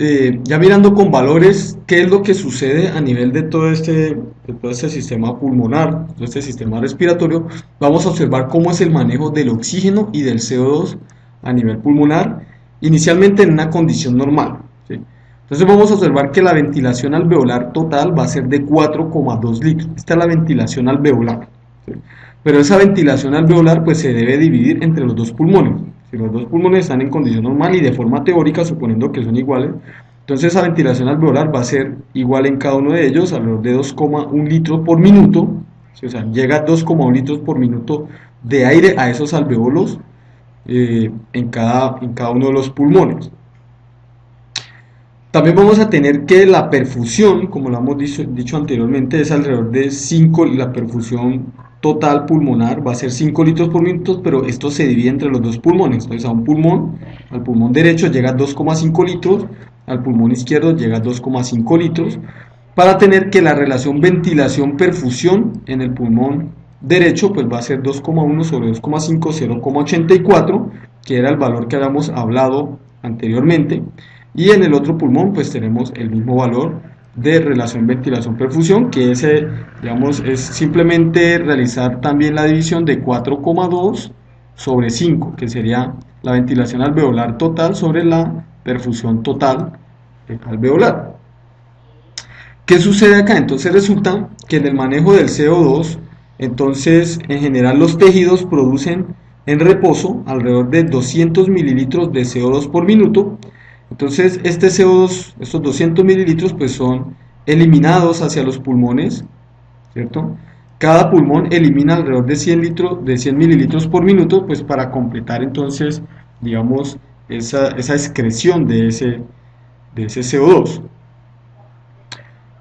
ya mirando con valores, ¿qué es lo que sucede a nivel de todo este sistema pulmonar, todo este sistema respiratorio? Vamos a observar cómo es el manejo del oxígeno y del CO2 a nivel pulmonar, inicialmente en una condición normal, ¿sí? Entonces vamos a observar que la ventilación alveolar total va a ser de 4,2 litros. Esta es la ventilación alveolar, ¿sí? Pero esa ventilación alveolar pues se debe dividir entre los dos pulmones. Si los dos pulmones están en condición normal y de forma teórica, suponiendo que son iguales, entonces esa ventilación alveolar va a ser igual en cada uno de ellos, alrededor de 2,1 litros por minuto, ¿sí? O sea, llega a 2,1 litros por minuto de aire a esos alveolos en cada uno de los pulmones. También vamos a tener que la perfusión, como lo hemos dicho anteriormente, es alrededor de 5, la perfusión total pulmonar va a ser 5 litros por minuto, pero esto se divide entre los dos pulmones. Entonces a un pulmón, al pulmón derecho llega a 2,5 litros, al pulmón izquierdo llega a 2,5 litros, para tener que la relación ventilación-perfusión en el pulmón derecho pues va a ser 2,1 sobre 2,5, 0,84, que era el valor que habíamos hablado anteriormente. Y en el otro pulmón pues tenemos el mismo valor de relación ventilación-perfusión, que ese, digamos, es simplemente realizar también la división de 4,2 sobre 5, que sería la ventilación alveolar total sobre la perfusión total alveolar. ¿Qué sucede acá? Entonces resulta que en el manejo del CO2, entonces en general los tejidos producen en reposo alrededor de 200 mililitros de CO2 por minuto. Entonces este CO2, estos 200 mililitros pues son eliminados hacia los pulmones, ¿cierto? Cada pulmón elimina alrededor de 100 mililitros por minuto pues para completar entonces, digamos, esa excreción de ese CO2.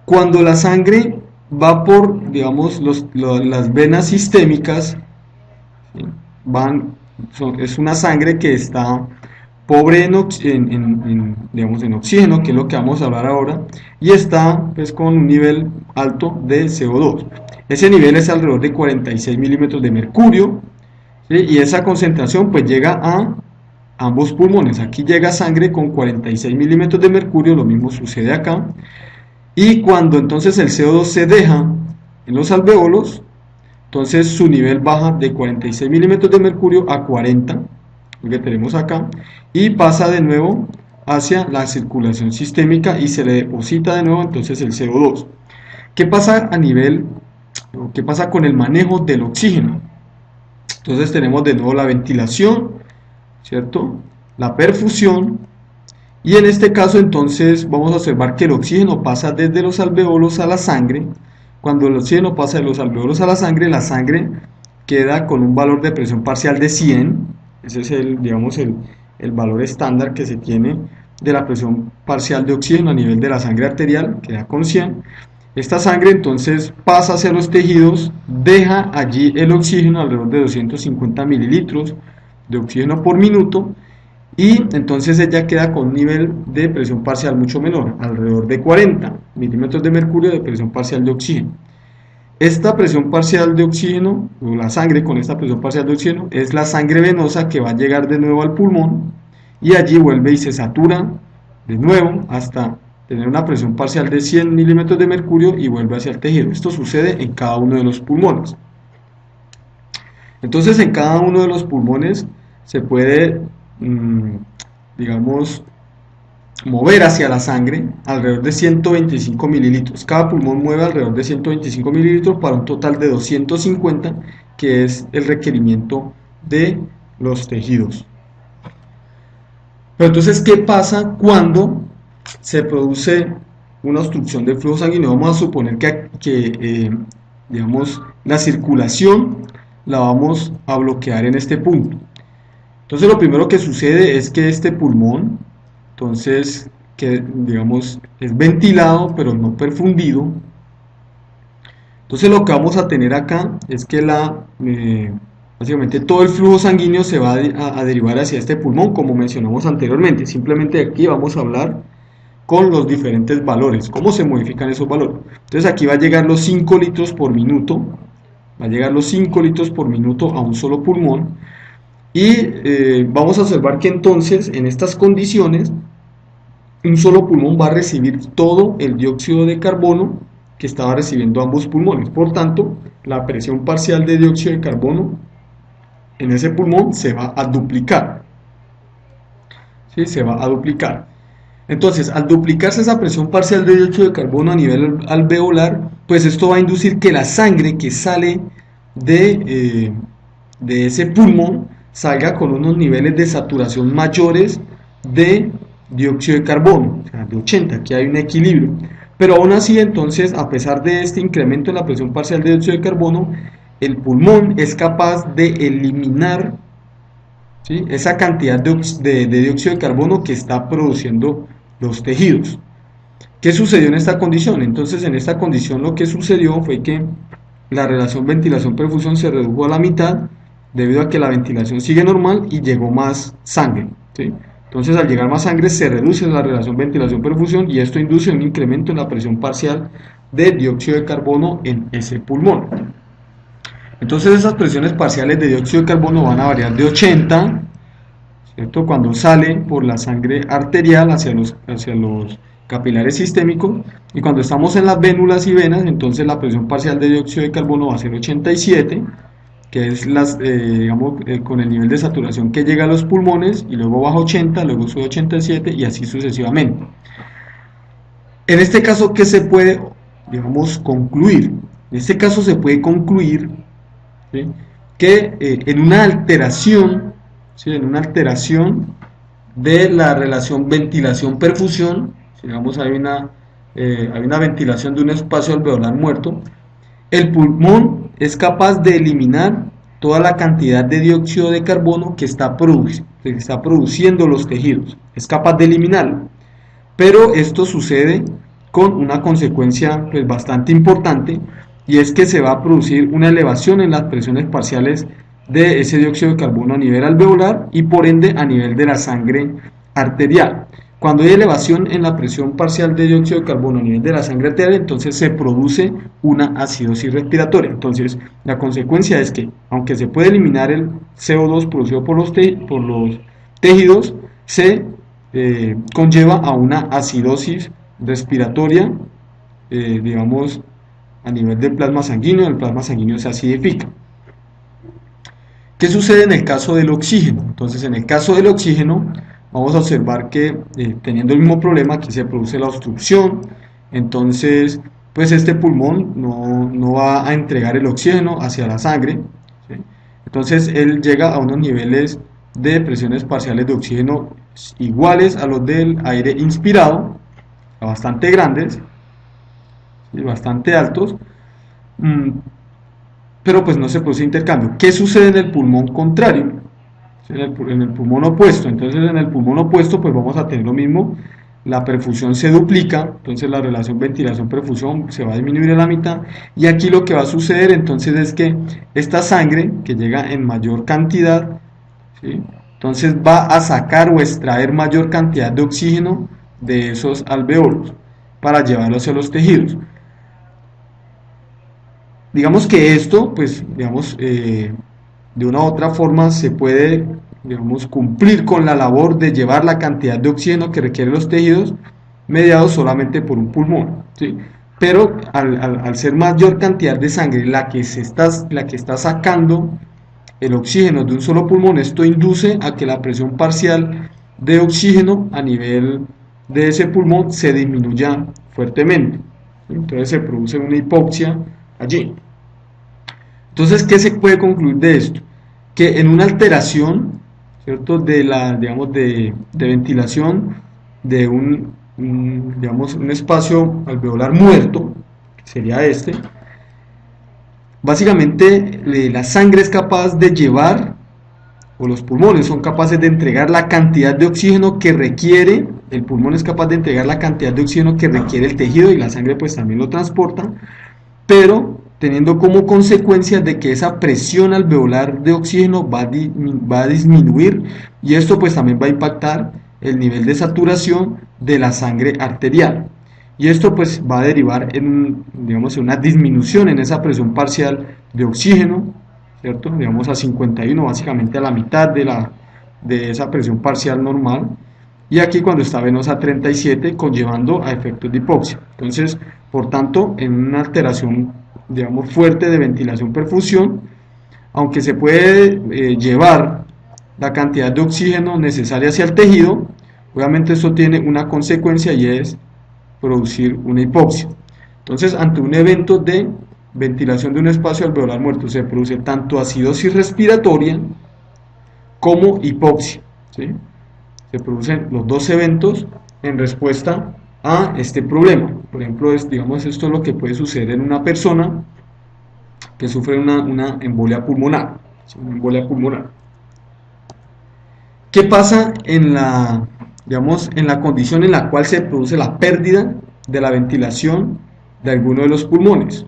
Cuando la sangre va por, digamos, las venas sistémicas, ¿sí? Es una sangre que está pobre digamos, en oxígeno, que es lo que vamos a hablar ahora, y está pues, con un nivel alto de CO2. Ese nivel es alrededor de 46 milímetros de mercurio, ¿sí? Y esa concentración pues llega a ambos pulmones. Aquí llega sangre con 46 milímetros de mercurio, lo mismo sucede acá. Y cuando entonces el CO2 se deja en los alveolos, entonces su nivel baja de 46 milímetros de mercurio a 40, lo que tenemos acá, y pasa de nuevo hacia la circulación sistémica y se le deposita de nuevo entonces el CO2. ¿Qué pasa qué pasa con el manejo del oxígeno? Entonces tenemos de nuevo la ventilación, ¿cierto? La perfusión. Y en este caso entonces vamos a observar que el oxígeno pasa desde los alveolos a la sangre. Cuando el oxígeno pasa de los alveolos a la sangre queda con un valor de presión parcial de 100. Ese es digamos, el valor estándar que se tiene de la presión parcial de oxígeno a nivel de la sangre arterial, queda con 100. Esta sangre entonces pasa hacia los tejidos, deja allí el oxígeno alrededor de 250 mililitros de oxígeno por minuto, y entonces ella queda con un nivel de presión parcial mucho menor, alrededor de 40 milímetros de mercurio de presión parcial de oxígeno. Esta presión parcial de oxígeno, o la sangre con esta presión parcial de oxígeno, es la sangre venosa que va a llegar de nuevo al pulmón y allí vuelve y se satura de nuevo hasta tener una presión parcial de 100 milímetros de mercurio y vuelve hacia el tejido. Esto sucede en cada uno de los pulmones. Entonces en cada uno de los pulmones se puede digamos, mover hacia la sangre alrededor de 125 mililitros. Cada pulmón mueve alrededor de 125 mililitros para un total de 250, que es el requerimiento de los tejidos. Pero entonces, ¿qué pasa cuando se produce una obstrucción del flujo sanguíneo? Vamos a suponer que digamos, la circulación la vamos a bloquear en este punto. Entonces lo primero que sucede es que este pulmón, entonces, que digamos es ventilado pero no perfundido. Entonces lo que vamos a tener acá es que básicamente todo el flujo sanguíneo se va a derivar hacia este pulmón, como mencionamos anteriormente. Simplemente aquí vamos a hablar con los diferentes valores, cómo se modifican esos valores. Entonces aquí va a llegar los 5 litros por minuto, va a llegar los 5 litros por minuto a un solo pulmón. Y vamos a observar que entonces en estas condiciones un solo pulmón va a recibir todo el dióxido de carbono que estaba recibiendo ambos pulmones. Por tanto, la presión parcial de dióxido de carbono en ese pulmón se va a duplicar. ¿Sí? Se va a duplicar. Entonces, al duplicarse esa presión parcial de dióxido de carbono a nivel alveolar, pues esto va a inducir que la sangre que sale de ese pulmón salga con unos niveles de saturación mayores de dióxido de carbono, o sea, de 80, aquí hay un equilibrio. Pero aún así, entonces, a pesar de este incremento en la presión parcial de dióxido de carbono, el pulmón es capaz de eliminar, ¿sí?, esa cantidad de dióxido de carbono que está produciendo los tejidos. ¿Qué sucedió en esta condición? Entonces, en esta condición lo que sucedió fue que la relación ventilación-perfusión se redujo a la mitad debido a que la ventilación sigue normal y llegó más sangre, ¿sí? Entonces, al llegar más sangre se reduce la relación ventilación-perfusión y esto induce un incremento en la presión parcial de dióxido de carbono en ese pulmón. Entonces, esas presiones parciales de dióxido de carbono van a variar de 80, ¿cierto?, cuando sale por la sangre arterial hacia los capilares sistémicos, y cuando estamos en las vénulas y venas, entonces la presión parcial de dióxido de carbono va a ser 87, que es digamos, con el nivel de saturación que llega a los pulmones, y luego baja 80, luego sube 87 y así sucesivamente. En este caso, ¿qué se puede, digamos, concluir? En este caso se puede concluir, ¿sí?, que en una alteración, ¿sí?, en una alteración de la relación ventilación-perfusión, digamos hay una ventilación de un espacio alveolar muerto, el pulmón es capaz de eliminar toda la cantidad de dióxido de carbono que está produciendo los tejidos, es capaz de eliminarlo. Pero esto sucede con una consecuencia pues bastante importante, y es que se va a producir una elevación en las presiones parciales de ese dióxido de carbono a nivel alveolar y por ende a nivel de la sangre arterial. Cuando hay elevación en la presión parcial de dióxido de carbono a nivel de la sangre arterial, entonces se produce una acidosis respiratoria. Entonces, la consecuencia es que, aunque se puede eliminar el CO2 producido por los tejidos, se conlleva a una acidosis respiratoria, digamos, a nivel del plasma sanguíneo. El plasma sanguíneo se acidifica. ¿Qué sucede en el caso del oxígeno? Entonces, en el caso del oxígeno, vamos a observar que teniendo el mismo problema, aquí se produce la obstrucción. Entonces, pues este pulmón no va a entregar el oxígeno hacia la sangre, ¿sí? Entonces, él llega a unos niveles de presiones parciales de oxígeno iguales a los del aire inspirado, bastante grandes, ¿sí?, bastante altos. Pero pues no se produce intercambio. ¿Qué sucede en el pulmón contrario? En el pulmón opuesto. Entonces en el pulmón opuesto pues vamos a tener lo mismo, la perfusión se duplica, entonces la relación ventilación-perfusión se va a disminuir a la mitad, y aquí lo que va a suceder entonces es que esta sangre que llega en mayor cantidad, ¿sí?, entonces va a sacar o extraer mayor cantidad de oxígeno de esos alveolos para llevarlo hacia los tejidos. Digamos que esto, pues, digamos, de una u otra forma se puede, digamos, cumplir con la labor de llevar la cantidad de oxígeno que requieren los tejidos mediados solamente por un pulmón, ¿sí? Pero al ser mayor cantidad de sangre la que está sacando el oxígeno de un solo pulmón, esto induce a que la presión parcial de oxígeno a nivel de ese pulmón se disminuya fuertemente, ¿sí? Entonces se produce una hipoxia allí. Entonces, ¿qué se puede concluir de esto? Que en una alteración, ¿cierto?, de digamos, de ventilación de digamos, un espacio alveolar muerto, que sería este, Básicamente la sangre es capaz de llevar, o los pulmones son capaces de entregar la cantidad de oxígeno que requiere, el pulmón es capaz de entregar la cantidad de oxígeno que requiere el tejido y la sangre pues también lo transporta, pero teniendo como consecuencia de que esa presión alveolar de oxígeno va a disminuir, y esto pues también va a impactar el nivel de saturación de la sangre arterial, y esto pues va a derivar en, digamos, una disminución en esa presión parcial de oxígeno, ¿cierto? Digamos a 51, básicamente a la mitad de esa presión parcial normal, y aquí cuando está venosa 37, conllevando a efectos de hipoxia. Entonces, por tanto, en una alteración, digamos, fuerte de ventilación-perfusión, aunque se puede llevar la cantidad de oxígeno necesaria hacia el tejido, obviamente esto tiene una consecuencia y es producir una hipoxia. Entonces, ante un evento de ventilación de un espacio alveolar muerto, se produce tanto acidosis respiratoria como hipoxia, ¿sí? Se producen los dos eventos en respuesta a este problema. Por ejemplo, digamos, esto es lo que puede suceder en una persona que sufre una embolia pulmonar, ¿sí? Una embolia pulmonar. ¿Qué pasa digamos, en la condición en la cual se produce la pérdida de la ventilación de alguno de los pulmones?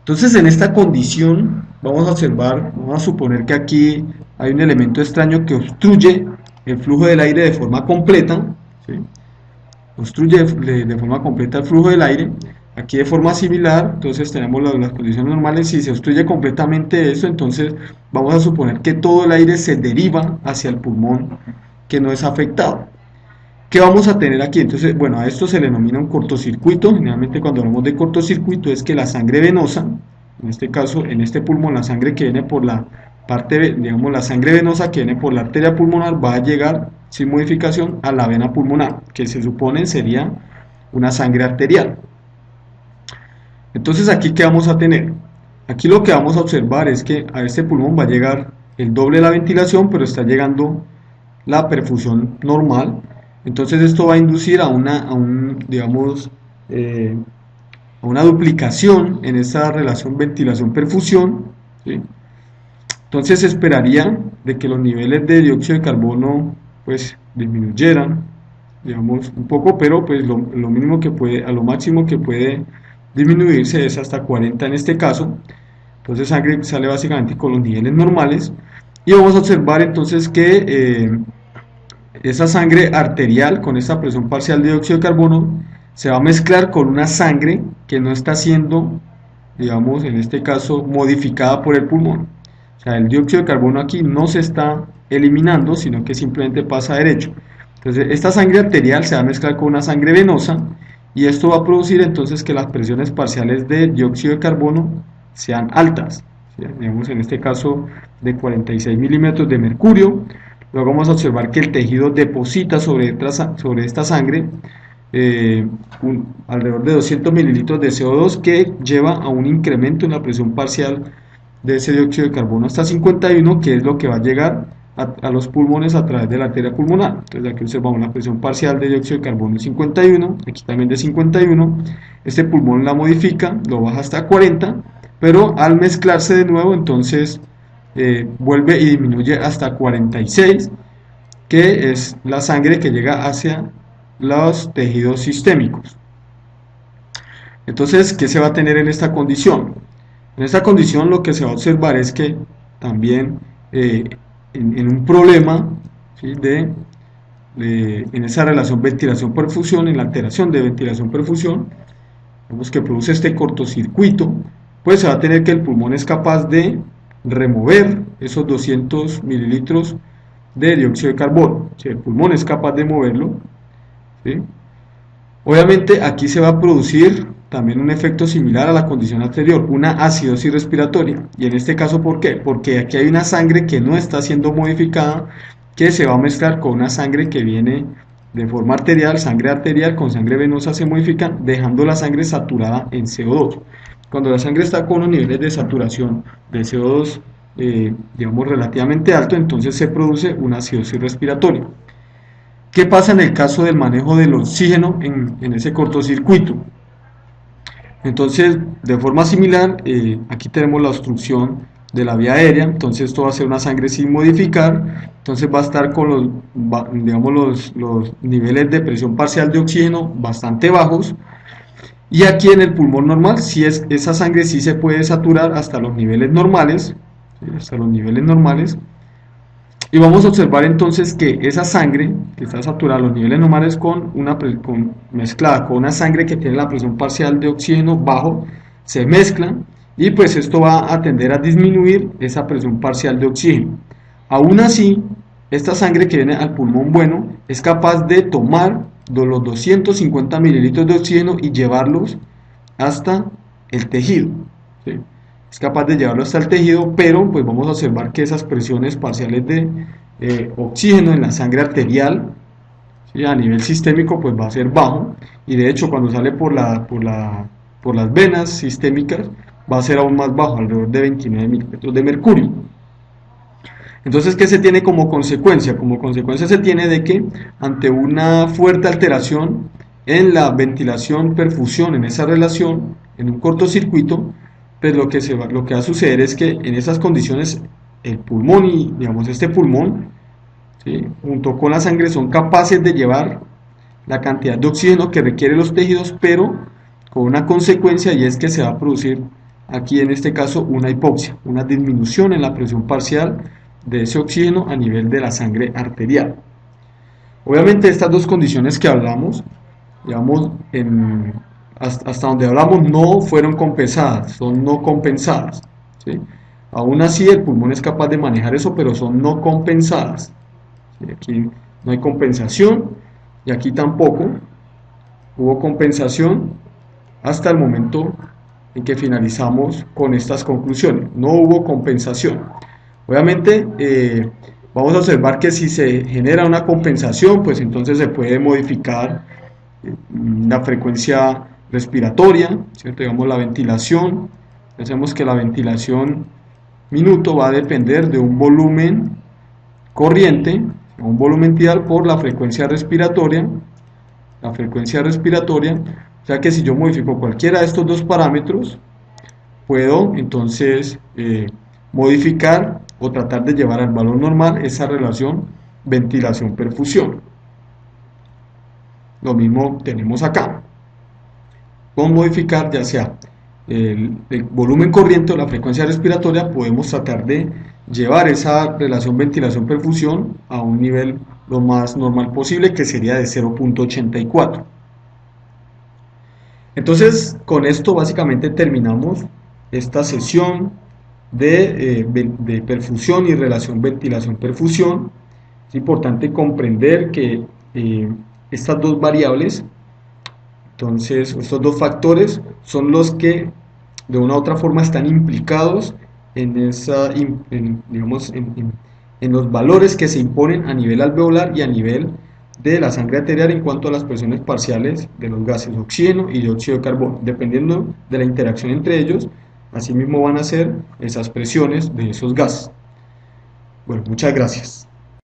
Entonces, en esta condición vamos a observar, vamos a suponer que aquí hay un elemento extraño que obstruye el flujo del aire de forma completa, ¿sí? Obstruye de forma completa el flujo del aire. Aquí de forma similar, entonces tenemos las condiciones normales. Si se obstruye completamente eso, entonces vamos a suponer que todo el aire se deriva hacia el pulmón que no es afectado. ¿Qué vamos a tener aquí? Entonces, bueno, a esto se le denomina un cortocircuito. Generalmente cuando hablamos de cortocircuito es que la sangre venosa, en este caso, en este pulmón, la sangre que viene por la parte, digamos, la sangre venosa que viene por la arteria pulmonar va a llegar sin modificación a la vena pulmonar, que se supone sería una sangre arterial. Entonces, aquí, ¿qué vamos a tener? Aquí lo que vamos a observar es que a este pulmón va a llegar el doble de la ventilación, pero está llegando la perfusión normal. Entonces esto va a inducir a una duplicación en esta relación ventilación-perfusión, ¿sí? Entonces se esperaría de que los niveles de dióxido de carbono pues disminuyeran, digamos, un poco, pero pues lo mínimo que puede, a lo máximo que puede disminuirse es hasta 40 en este caso. Entonces sangre sale básicamente con los niveles normales, y vamos a observar entonces que esa sangre arterial con esta presión parcial de dióxido de carbono se va a mezclar con una sangre que no está siendo, digamos, en este caso, modificada por el pulmón. O sea, el dióxido de carbono aquí no se está eliminando, sino que simplemente pasa derecho. Entonces, esta sangre arterial se va a mezclar con una sangre venosa, y esto va a producir entonces que las presiones parciales de dióxido de carbono sean altas, ¿sí? Digamos, en este caso de 46 milímetros de mercurio. Luego vamos a observar que el tejido deposita sobre esta sangre alrededor de 200 mililitros de CO2, que lleva a un incremento en la presión parcial de ese dióxido de carbono hasta 51, que es lo que va a llegar a los pulmones a través de la arteria pulmonar. Entonces aquí observamos la presión parcial de dióxido de carbono de 51, aquí también de 51. Este pulmón la modifica, lo baja hasta 40, pero al mezclarse de nuevo entonces vuelve y disminuye hasta 46, que es la sangre que llega hacia los tejidos sistémicos. Entonces, ¿qué se va a tener en esta condición? En esta condición lo que se va a observar es que también en un problema, ¿sí?, en esa relación ventilación-perfusión, en la alteración de ventilación-perfusión, vemos que produce este cortocircuito, pues se va a tener que el pulmón es capaz de remover esos 200 mililitros de dióxido de carbono. Si el pulmón es capaz de moverlo, ¿sí? Obviamente aquí se va a producir también un efecto similar a la condición anterior, una acidosis respiratoria. Y en este caso, ¿por qué? Porque aquí hay una sangre que no está siendo modificada, que se va a mezclar con una sangre que viene de forma arterial. Sangre arterial con sangre venosa se modifican, dejando la sangre saturada en CO2. Cuando la sangre está con los niveles de saturación de CO2, digamos, relativamente alto, entonces se produce una acidosis respiratoria. ¿Qué pasa en el caso del manejo del oxígeno en ese cortocircuito? Entonces, de forma similar, aquí tenemos la obstrucción de la vía aérea, entonces esto va a ser una sangre sin modificar, entonces va a estar con digamos, los niveles de presión parcial de oxígeno bastante bajos, y aquí en el pulmón normal, si es, esa sangre sí se puede saturar hasta los niveles normales, ¿sí? Hasta los niveles normales, y vamos a observar entonces que esa sangre que está saturada a los niveles normales mezclada con una sangre que tiene la presión parcial de oxígeno bajo, se mezclan y pues esto va a tender a disminuir esa presión parcial de oxígeno. Aún así, esta sangre que viene al pulmón bueno es capaz de tomar los 250 mililitros de oxígeno y llevarlos hasta el tejido, ¿sí? Es capaz de llevarlo hasta el tejido, pero pues vamos a observar que esas presiones parciales de oxígeno en la sangre arterial, ¿sí? A nivel sistémico pues va a ser bajo, y de hecho cuando sale por las venas sistémicas va a ser aún más bajo, alrededor de 29 milímetros de mercurio. Entonces, ¿qué se tiene como consecuencia? Como consecuencia se tiene de que ante una fuerte alteración en la ventilación, perfusión, en esa relación, en un cortocircuito, pues lo que va a suceder es que en esas condiciones el pulmón y, digamos, este pulmón, ¿sí? Junto con la sangre son capaces de llevar la cantidad de oxígeno que requieren los tejidos, pero con una consecuencia, y es que se va a producir aquí en este caso una hipoxia, una disminución en la presión parcial de ese oxígeno a nivel de la sangre arterial. Obviamente estas dos condiciones que hablamos, digamos, hasta donde hablamos no fueron compensadas, son no compensadas, ¿sí? Aún así el pulmón es capaz de manejar eso, pero son no compensadas, ¿sí? Aquí no hay compensación y aquí tampoco hubo compensación hasta el momento en que finalizamos con estas conclusiones. No hubo compensación. Obviamente, vamos a observar que si se genera una compensación, pues entonces se puede modificar la frecuencia respiratoria, ¿cierto? Digamos la ventilación. Pensemos que la ventilación minuto va a depender de un volumen corriente, un volumen tidal por la frecuencia respiratoria. O sea que si yo modifico cualquiera de estos dos parámetros, puedo entonces modificar o tratar de llevar al valor normal esa relación ventilación-perfusión. Lo mismo tenemos acá. Con modificar ya sea el volumen corriente o la frecuencia respiratoria, podemos tratar de llevar esa relación ventilación-perfusión a un nivel lo más normal posible, que sería de 0.84. Entonces, con esto básicamente terminamos esta sesión de perfusión y relación ventilación-perfusión. Es importante comprender que estas dos variables, entonces estos dos factores, son los que de una u otra forma están implicados digamos, en los valores que se imponen a nivel alveolar y a nivel de la sangre arterial en cuanto a las presiones parciales de los gases oxígeno y dióxido de carbono. Dependiendo de la interacción entre ellos, asimismo van a ser esas presiones de esos gases. Bueno, muchas gracias.